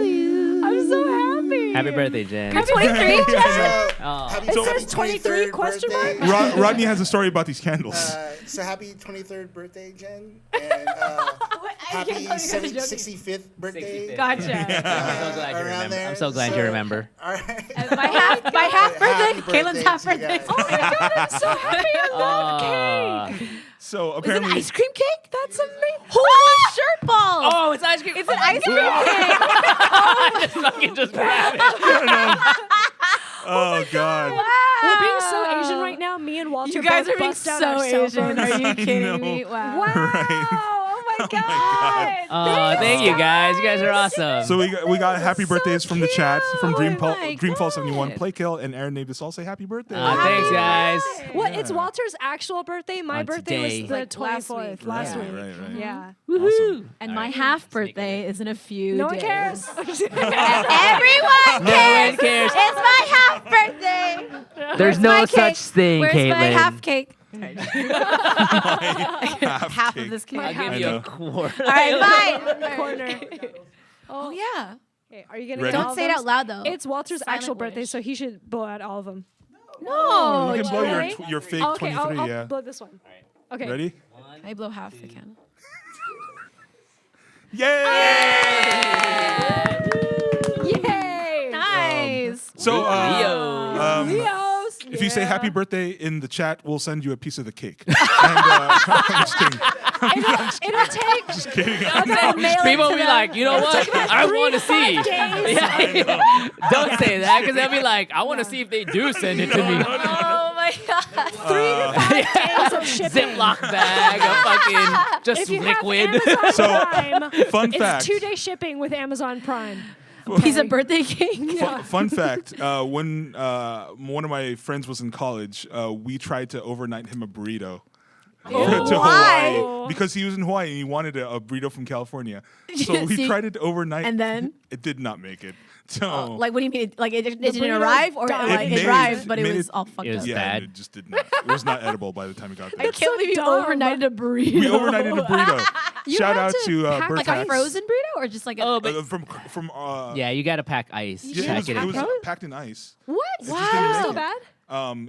you. I'm so happy. Happy birthday, Jen. You're 23. So, Oh. happy, It happy says 23 23rd question birthday. mark? Rodney has a story about these candles. So happy 23rd birthday, Jen, and happy 65th birthday. 65th. Gotcha. I'm so glad you Around remember. there. I'm so glad you So- remember. All right. And my half Happy birthday. Caitlin's birthday half to you birthday. guys. Oh my god, I'm so happy. So Is it apparently, ice cream cake? That's amazing. Holy shirt ball. Oh, it's ice cream. It's an ice cream cake. Just fucking just grab it. oh god, We're being so Asian right now. Me and Walter You guys both are being bust out so our cell Asian. phones. Are you know. kidding me? Wow. Wow! Oh my god! Oh, thank you guys. You guys are awesome. so we got happy birthdays from the chat from cute. Oh my Dreamfall71, God. Playkill, and Aaron Davis all say happy birthday. Thanks, guys. What? It's Walter's actual birthday. My On birthday today. was the Like last 24th. week. Last Right, week. right, right. Yeah. Woohoo. And my half birthday is in a few No one days. cares. Everyone No one cares. It's my half birthday. There's no my such cake? thing, Where's Caitlin. my half cake? half cake. of this cake. I'll I give you know. a quarter. All right, fine. Corner. Oh yeah. Okay, are you gonna Ready? get all Don't of say it them? out loud though. It's Walter's Silent actual birthday, wish. so he should blow out all of them. no. You can blow Ready? your fake Oh, okay, 23. I'll Yeah. blow this one. Okay. Ready? I blow half the candle. Yay! Yay! Nice. So, Leo. Leos. if you say happy birthday in the chat, we'll send you a piece of the cake. And, I'm just kidding. It'll take Just kidding. People will be like, you know what? I want to see. Yeah. Don't say that because they'll be like, I want to see if they do send it to me. Oh my god. 3 to 5 days of shipping. Ziploc bag of fucking just If you liquid. have Amazon So, Prime, Fun it's fact. 2-day shipping with Amazon Prime. Piece of birthday cake. Fun fact: when one of my friends was in college, we tried to overnight him a burrito to Why? Hawaii because he was in Hawaii and he wanted a burrito from California. So we See? tried it overnight, And then? it did not make it. So Like, what do you mean? Like, it didn't burrito arrive, or died. like, It it made arrived, it- but it made was it- all fucked It was up. yeah, bad. it just did not. It was not edible by the time it got there. I can't believe you dumb. overnighted a burrito. We overnighted a burrito. You Shout had out to pack Bert like a Tax. frozen burrito, or just like a. Oh, but from yeah, you got to pack ice. yeah, Pack it was in. packed in ice. What? just didn't make So it. bad?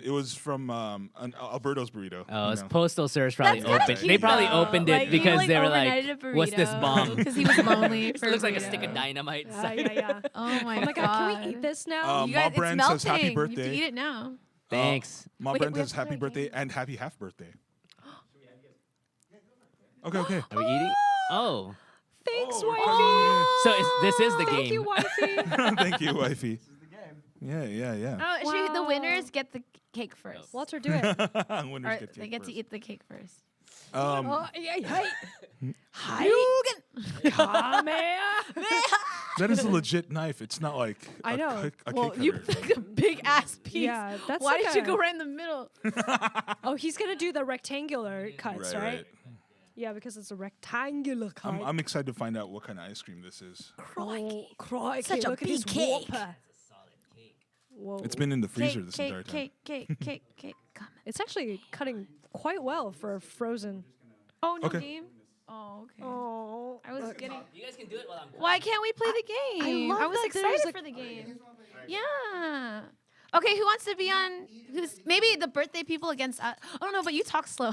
It was from Alberto's burrito. Oh, you it's know. postal service probably That's kinda opened. cute, They probably though. opened it Like, he, because like, they were overnighted like, a "What's this burrito bomb?" Because he was lonely. It for looks like a burrito. stick of dynamite Yeah, inside. yeah, yeah. Oh my, Oh my god, can we eat this now? You Ma guys, it's Brand melting. says happy You have birthday. to eat it now. Thanks. Ma Wait, Brand we says have to happy do it birthday again. and happy half birthday. Okay, okay. Are we eating? Oh, Thanks, Oh, wifey. so this is the Thank game. you, wifey. Thank you, wifey. Yeah, yeah, yeah. Oh, should the Wow. winners get the cake first? Walter, do it. Winners Or get they cake get to first. eat the cake first. Oh, yeah, Hi. Come here. That is a legit knife. It's not like I know. A Well, cake you cutter. picked a big ass piece. Yeah, that's Why like did you a- go right in the middle? Oh, he's gonna do the rectangular cuts, right? Yeah, because it's a rectangular cut. I'm excited to find out what kind of ice cream this is. crikey. Crikey, Such a look at his big cake. whopper. Whoa. It's been in the freezer Cake, this cake, entire time. cake, cake, cake, cake. Come. It's actually cutting quite well for a frozen. Oh, no Okay. game? Oh, okay. Oh, I was getting. You guys can do it while I'm. Why can't we play the game? love I was that there's excited a- for the game. Yeah. Okay, who wants to be on? Maybe the birthday people against. I don't know, but you talk slow.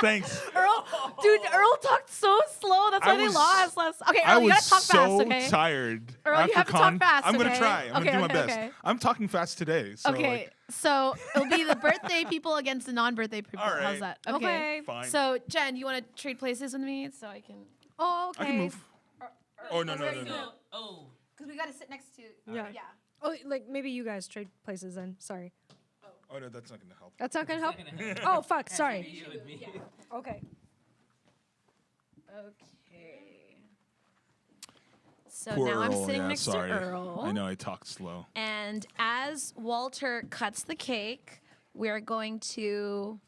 Thanks. Earl talked so slow. That's why I they was- lost last. Okay, I Earl, you was gotta talk so fast. Okay. tired. Earl, you after have to talk con. fast, I'm gonna okay? try. I'm gonna do my Okay, best. okay. I'm talking fast today. So Okay, like, so it'll be the birthday people against the non-birthday people. All right. How's that? Okay. fine. So Jen, you want to trade places with me so I can? Oh, okay. I can move. Oh no. Oh. Because we got to sit next to. Yeah. Oh, like maybe you guys trade places then. Sorry. Oh no, that's not gonna help. That's not gonna help. Oh fuck. Sorry. You and me. Okay. Okay. So Poor now I'm Earl, sitting yeah, next sorry. to Earl. I know I talked slow. And as Walter cuts the cake, we're going to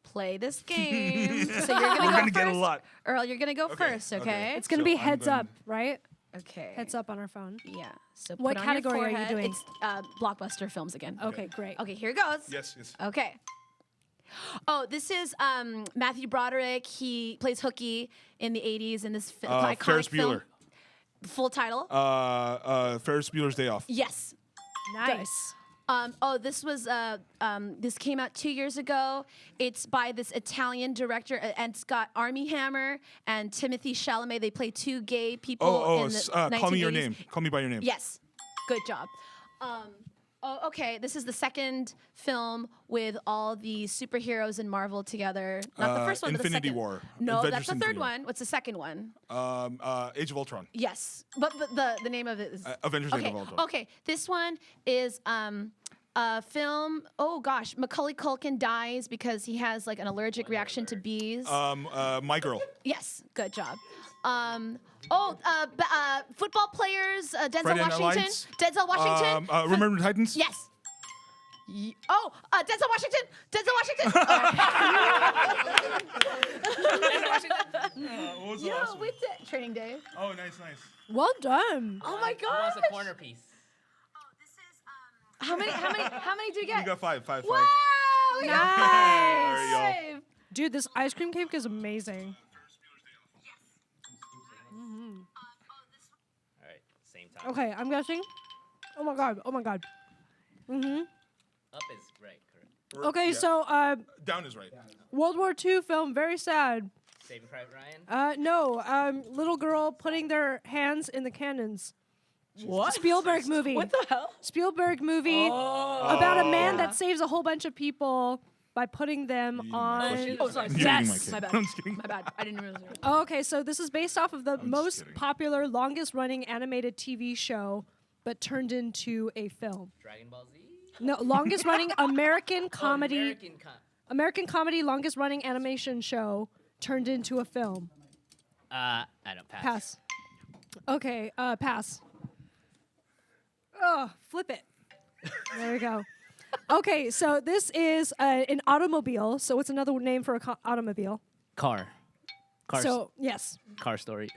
play this game. So you're gonna We're go gonna get a first. lot. Earl, you're gonna go Okay, first, okay? okay. It's gonna So be I'm heads gonna- up, right? Okay. Heads up on our phone. Yeah. So What put on your category are you forehead. doing? It's blockbuster films again. Okay, great. Okay, here goes. Yes. Okay. Oh, this is Matthew Broderick. He plays Hooky in the 80s in this iconic Ferris film. Bueller. Full title? Ferris Bueller's Day Off. Yes. Nice. This was this came out 2 years ago. It's by this Italian director, and it's got Armie Hammer and Timothy Chalamet. They play two gay people in the Call Me Your 1980s. Name. Call Me by Your Name. Yes, good job. Okay. This is the second film with all the superheroes in Marvel together. Not the first one, but the Infinity second. War. No, Avengers that's the third Infinity War. one. What's the second one? Age of Ultron. Yes, but the name of it is Avengers Age okay. of Ultron. Okay, this one is a film. Oh gosh, Macaulay Culkin dies because he has like an allergic reaction to bees. My Girl. Yes, good job. Football players. Denzel Friday Night Washington. Lights. Denzel Washington. Remember the Titans? Yes. Denzel Washington. Denzel Washington. What was the Yo, last one? we did Training Day. Oh, nice. Well done. Oh my Who wants god. a corner piece? How many do you get? You got five. Wow. we got Nice. There you five. Dude, this ice cream cake is amazing. All right, same time. Okay, I'm guessing. Oh my god. Oh my god. Up is right, correct. Okay, Yeah. so Down is right. World War II film, very sad. Saving Private Ryan. No, little girl putting their hands in the cannons. What? Spielberg movie. What the hell? Spielberg movie about a man that saves a whole bunch of people by putting them Eating my on. cookie. Oh, sorry. You're Yes. eating my cake. My bad. I'm just kidding. My bad. I didn't realize. It. Oh, okay, so this is based off of the just most kidding. popular, longest running animated TV show, but turned into a film. Dragon Ball Z. No, longest running American comedy. American American comedy, longest running animation show turned into a film. I don't pass. Pass. Okay, pass. Oh, flip it. There we go. Okay, so this is an automobile. So what's another name for an automobile? Car. Car. So yes. Car story.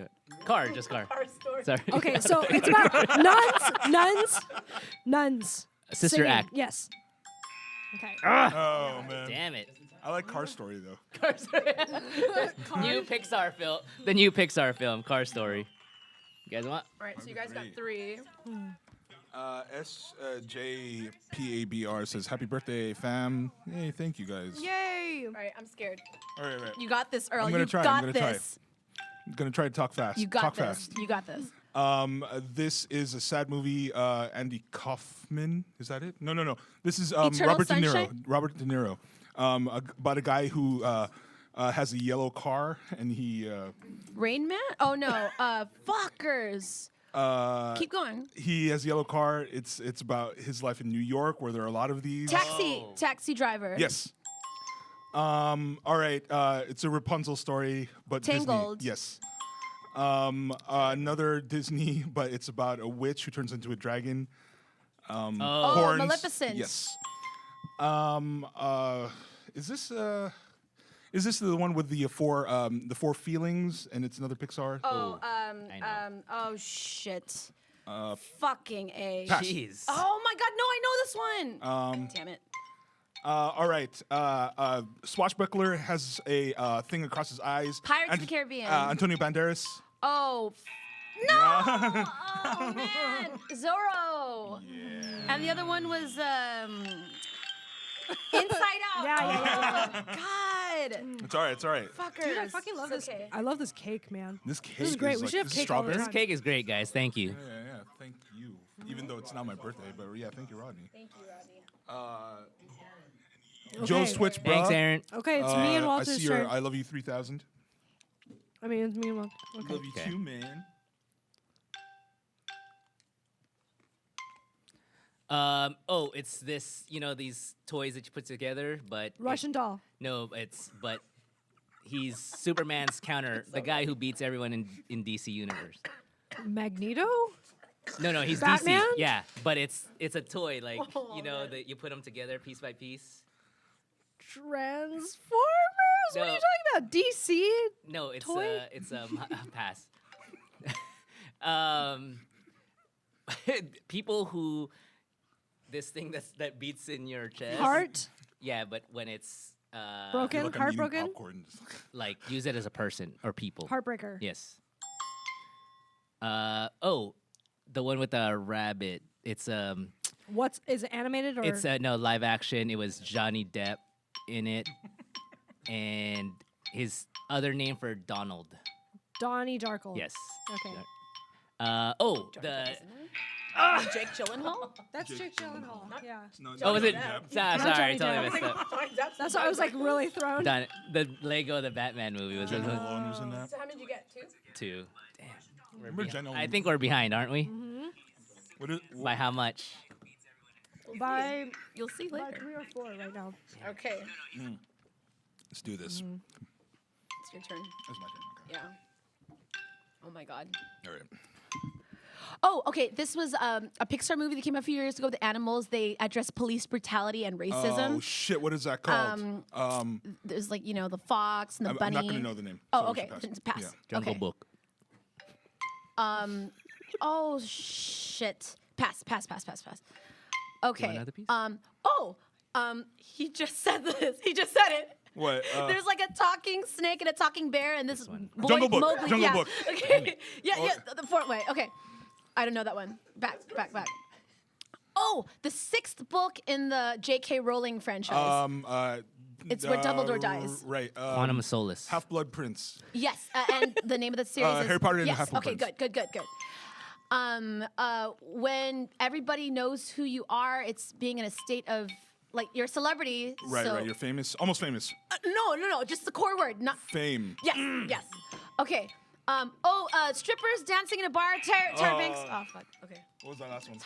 Car. Just car. Sorry. Okay, so it's about nuns. Sister singing. Act. Yes. Okay. Oh man. Damn it. I like Car Story though. New Pixar film. The new Pixar film, Car Story. You guys want? All right, so you guys got three. SJPABR says happy birthday, fam. Hey, thank you guys. Yay. All right, I'm scared. All right. You got this, Earl. I'm gonna You try, I'm got gonna try. this. I'm gonna try to talk fast. You got talk this. fast. You got this. This is a sad movie. Andy Kaufman, is that it? No. This is Eternal Robert De Niro. Sunshine? Robert De Niro. About a guy who has a yellow car and he Rain Man? Oh no. Fuckers. Keep going. he has a yellow car. It's about his life in New York where there are a lot of these. Taxi driver. Yes. All right. It's a Rapunzel story, but Tangled. Disney. Yes. Another Disney, but it's about a witch who turns into a dragon. Oh, Horns. Maleficent. Yes. Is this the one with the four feelings? And it's another Pixar. I know. Oh shit. Fucking A. Pass. Jeez. Oh my god, no, I know this one. Damn it. All right. Swashbuckler has a thing across his eyes. Pirates of the Caribbean. Antonio Banderas. Oh, Oh man, Zorro. And the other one was Inside Out. Yeah. God, It's all right. It's all right. fuckers. Dude, I fucking love It's this. okay. I love this cake, man. This cake is great. is We like, should have this is cake all the strawberry. time. Cake is great, guys. Thank you. Yeah. Thank you. Even though it's not my birthday, but yeah, thank you, Rodney. Thank you, Rodney. Joe Okay. Switch, bro. Thanks, Aaron. Okay, it's me and I Walter's see your turn. I love you 3000. I mean, it's me and Walter. Okay. Love you Okay. too, man. Oh, it's this. You know these toys that you put together, but Russian doll. No, but he's Superman's counter, the guy who beats everyone in DC Universe. Magneto? No, he's Batman? DC. Yeah, but it's a toy, like that you put them together piece by piece. Transformers? What are No. you talking about? DC? No, it's Toy? pass. People who this thing that beats in your chest. Heart? Yeah, but when it's Broken? Look, I'm eating Heartbroken? popcorn. like use it as a person or people. Heartbreaker. Yes. Oh, the one with the rabbit. It's Is it animated or? it's no live action. It was Johnny Depp in it, and his other name for Donald. Donnie Darkle. Yes. Okay. Jake Gyllenhaal. That's Jake Gyllenhaal. Yeah. No, Oh, was it? Depp. Sorry, Johnny totally Depp. messed up. That's why I was like really thrown. The Lego the Batman movie was Jenna Malone was in that. How many did you get? 2? two. Damn. Remember Jenna? I think we're behind, aren't we? What is, By how much? By You'll see by later. 3 or 4 right now. Okay, let's do this. it's your turn. That's my turn. Okay. Yeah. Oh my God. All right. Oh, okay. This was a Pixar movie that came out a few years ago. The animals, they address police brutality and Oh racism. shit! What is that called? There's like the fox and the I'm bunny. not gonna know the name. Oh, so we okay. should Pass. Yeah. Jungle Okay. Book. Oh shit. Pass. Okay. another piece? He just said this. He just said it. What? There's like a talking snake and a talking bear, and this one. boy Jungle Book. Mowgli. Jungle yeah. Book. Okay. Yeah. The fourth way. Okay. I don't know that one. Back. Oh, the 6th book in the J.K. Rowling franchise. It's where Dumbledore dies. Right. Quantum of Solace. Half Blood Prince. Yes, and the name of the series is Harry Potter and the yes. Half-Blood Okay, Prince. good. When everybody knows who you are, it's being in a state of like you're a celebrity. Right. so, Right. You're famous. Almost famous. No, just the core word, not Fame. yes. Okay. Strippers dancing in a bar. Tyra Banks. Oh fuck. Okay. What was that last one?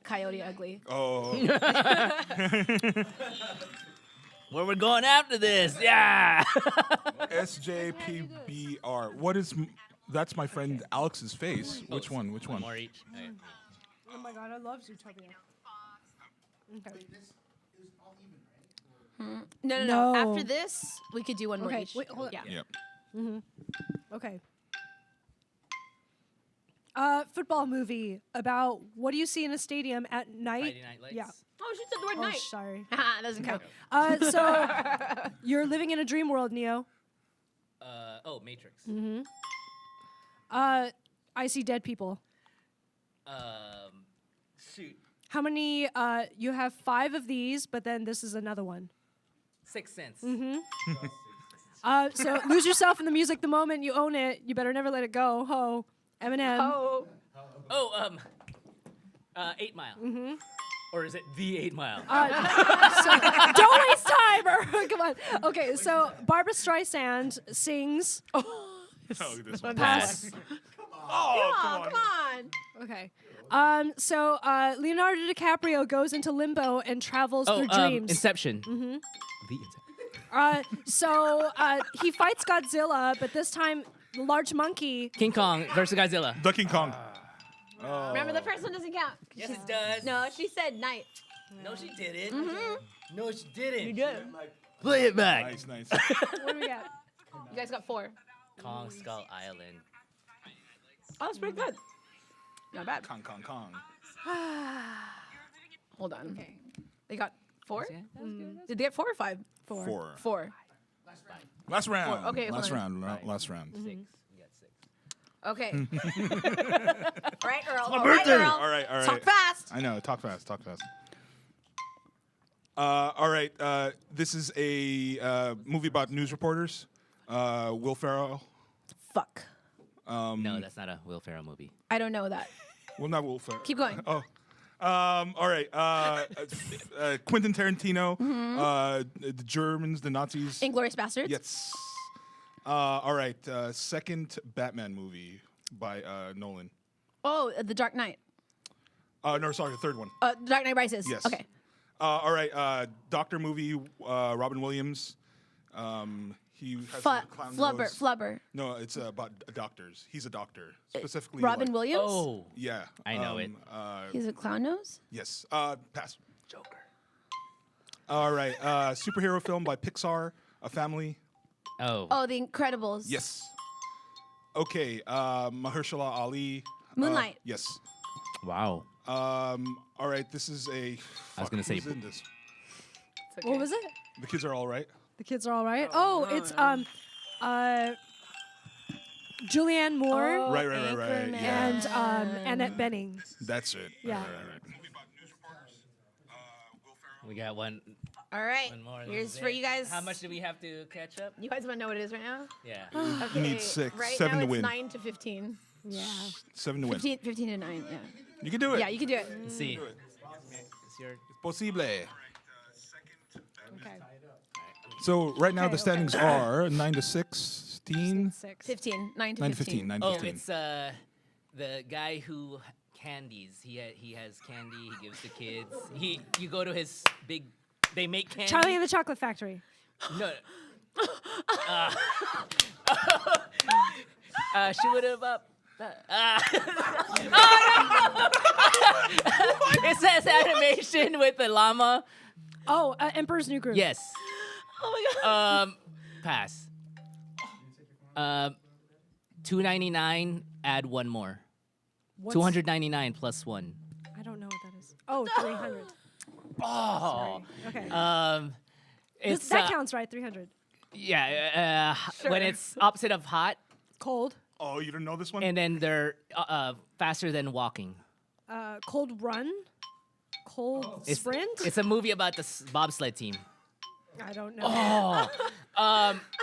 Coyote Ugly. Oh. Where we're going after this? Yeah. SJPBR. What is? That's my friend Alex's face. Which one? Which one? More each. Okay. Oh my god, I love Zootopia. Okay. This is all even, right? No. No. After this, we could do one more Okay, each. wait, hold on. Yeah. Yep. Okay. Football movie about what do you see in a stadium at night? Friday Night Lights. Yeah. Oh, she said the word Oh, night. sorry. Haha, doesn't count. So you're living in a dream world, Neo. Matrix. I see dead people. Shoot. How many? You have 5 of these, but then this is another one. 6 Sense. So lose yourself in the music the moment you own it. You better never let it go. Ho. Eminem. Oh. 8 Mile. Or is it the 8 Mile? Don't waste time. Come on. Okay, so Barbara Streisand sings. Oh, this one. Pass. Oh, come on. Okay. So Leonardo DiCaprio goes into limbo and travels through dreams. Inception. The Inception. So he fights Godzilla, but this time the large monkey. King Kong versus Godzilla. The King Kong. Remember, the first one doesn't count. Yes, it does. No, she said night. No, she didn't. No, she didn't. You did. Play it back. Nice, nice. What do we got? You guys got 4. Kong Skull Island. Oh, that's pretty good. Not bad. Kong, Kong, Kong. Hold on. Okay. They got 4? Yeah, that was good. Did they get 4 or 5? 4. 4. Last round. Okay, hold Last on. round. Last round. 6. We got 6. Okay. All right, Earl. My All right, birthday. Earl. All right, all right. Talk fast. I know. Talk fast. Talk fast. All right. This is a movie about news reporters. Will Ferrell. Fuck. No, that's not a Will Ferrell movie. I don't know that. Well, not Will Ferrell. Keep going. Oh. All right. Quentin Tarantino. The Germans, the Nazis. Inglourious Bastards. Yes. All right. Second Batman movie by Nolan. Oh, The Dark Knight. No, sorry, the third one. Dark Knight Rises. Yes. Okay. All right. Doctor movie. Robin Williams. He has a clown nose. Flubber. No, it's about doctors. He's a doctor specifically. Robin like- Williams. Oh, Yeah. I know it. He's a clown nose. Yes. Pass. Joker. All right. Superhero film by Pixar. A family. oh, Oh, The Incredibles. Yes. Okay. Mahershala Ali. Moonlight. Yes. wow. All right. This is a. I was gonna say- who's in this? What was it? The kids are all right. The kids are all right. Oh, it's Julianne Moore Right. Anchorman. Yeah. and Annette Bening. That's it. Yeah. Right. We got one All right. more. Here's for you guys. How much do we have to catch up? You guys want to know what it is right now? Yeah. Okay. need six, Right 7 now to win. it's 9 to 15. Yeah. 7 to win. 15 to 9. Yeah. You can do it. Yeah, you can do it. Let's see. It's your. Possible. Okay. So right now Okay, the standings are 9 to 16. 6. 15. 9 to 9 to 15. 15. 9 to Oh, 15. it's the guy who candies. He has candy. He gives the kids. You go to his big. They make candy. Charlie and the Chocolate Factory. No. Shoot him up. It says animation with the llama. Oh, Emperor's New Groove. Yes. Oh my god. Pass. $2.99. Add one more. What's- $299 plus one. I don't know what that is. Oh, 300. Oh. Okay. It's that counts, right? 300. yeah. When it's opposite of hot, Cold. Oh, you didn't know this one? and then they're faster than walking. Cold Run. Cold Sprint. It's a movie about the bobsled team. I don't know.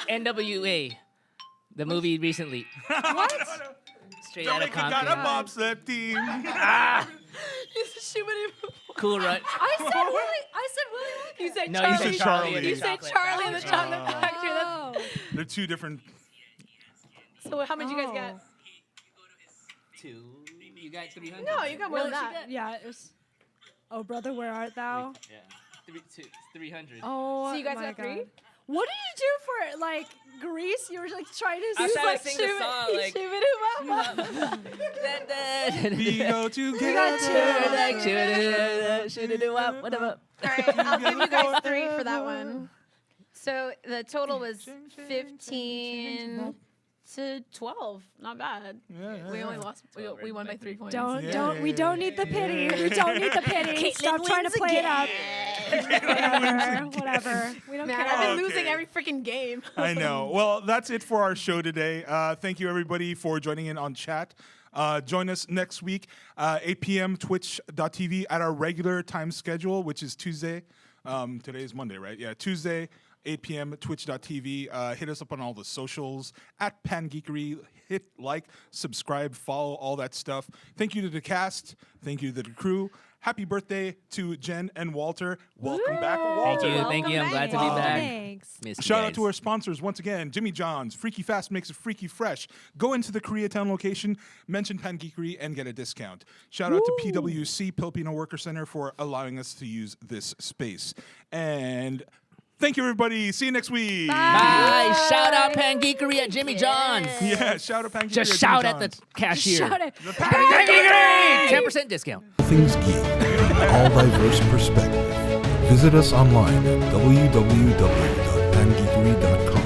NWA, the movie recently. What? Straight out of Jamaica got a Compton. bobsled team. Cool Run. I said Willie. You said No, Charlie. you said Charlie. Charlie. You said Charlie and the Chocolate Factory. Oh. They're two different. So how much you guys get? Two. You got 300. No, you got more than that. Yeah, it was. Oh, brother, where art thou? Yeah. 300. Oh, So you guys my got three? God. What did you do for like Grease? You were like trying to. I was do, trying like, to sing the song like. We go Whatever. All right, I'll give you guys 3 for that one. So the total was 15 to 12. Not bad. We only lost. We won by 3 points. We don't need the pity. We don't need the pity. Stop trying to play it up. Whatever. We don't Man, care. I've been Okay. losing every freaking game. I know. Well, that's it for our show today. Thank you, everybody, for joining in on chat. Join us next week, 8 p.m. Twitch.tv at our regular time schedule, which is Tuesday. Today is Monday, right? Yeah, Tuesday, 8 p.m. Twitch.tv. Hit us up on all the socials at Pangeekery. Hit like, subscribe, follow, all that stuff. Thank you to the cast. Thank you to the crew. Happy birthday to Jen and Walter. Welcome back, Walter. Thank you. I'm glad to be back. Thanks. Missed you Shout out guys. to our sponsors once again, Jimmy John's. Freaky Fast makes it freaky fresh. Go into the Koreatown location, mention Pangeekery, and get a discount. Shout out to PWC, Filipino Worker Center, for allowing us to use this space. And thank you, everybody. See you next week. Bye. Shout out Pangeekery at Jimmy John's. Yeah, shout out Pangeekery. Just at shout Jimmy at the John's. cashier. Shout it. Pangeekery! 10% discount. Things Geek, all diverse perspective. Visit us online at www.pangeekery.com.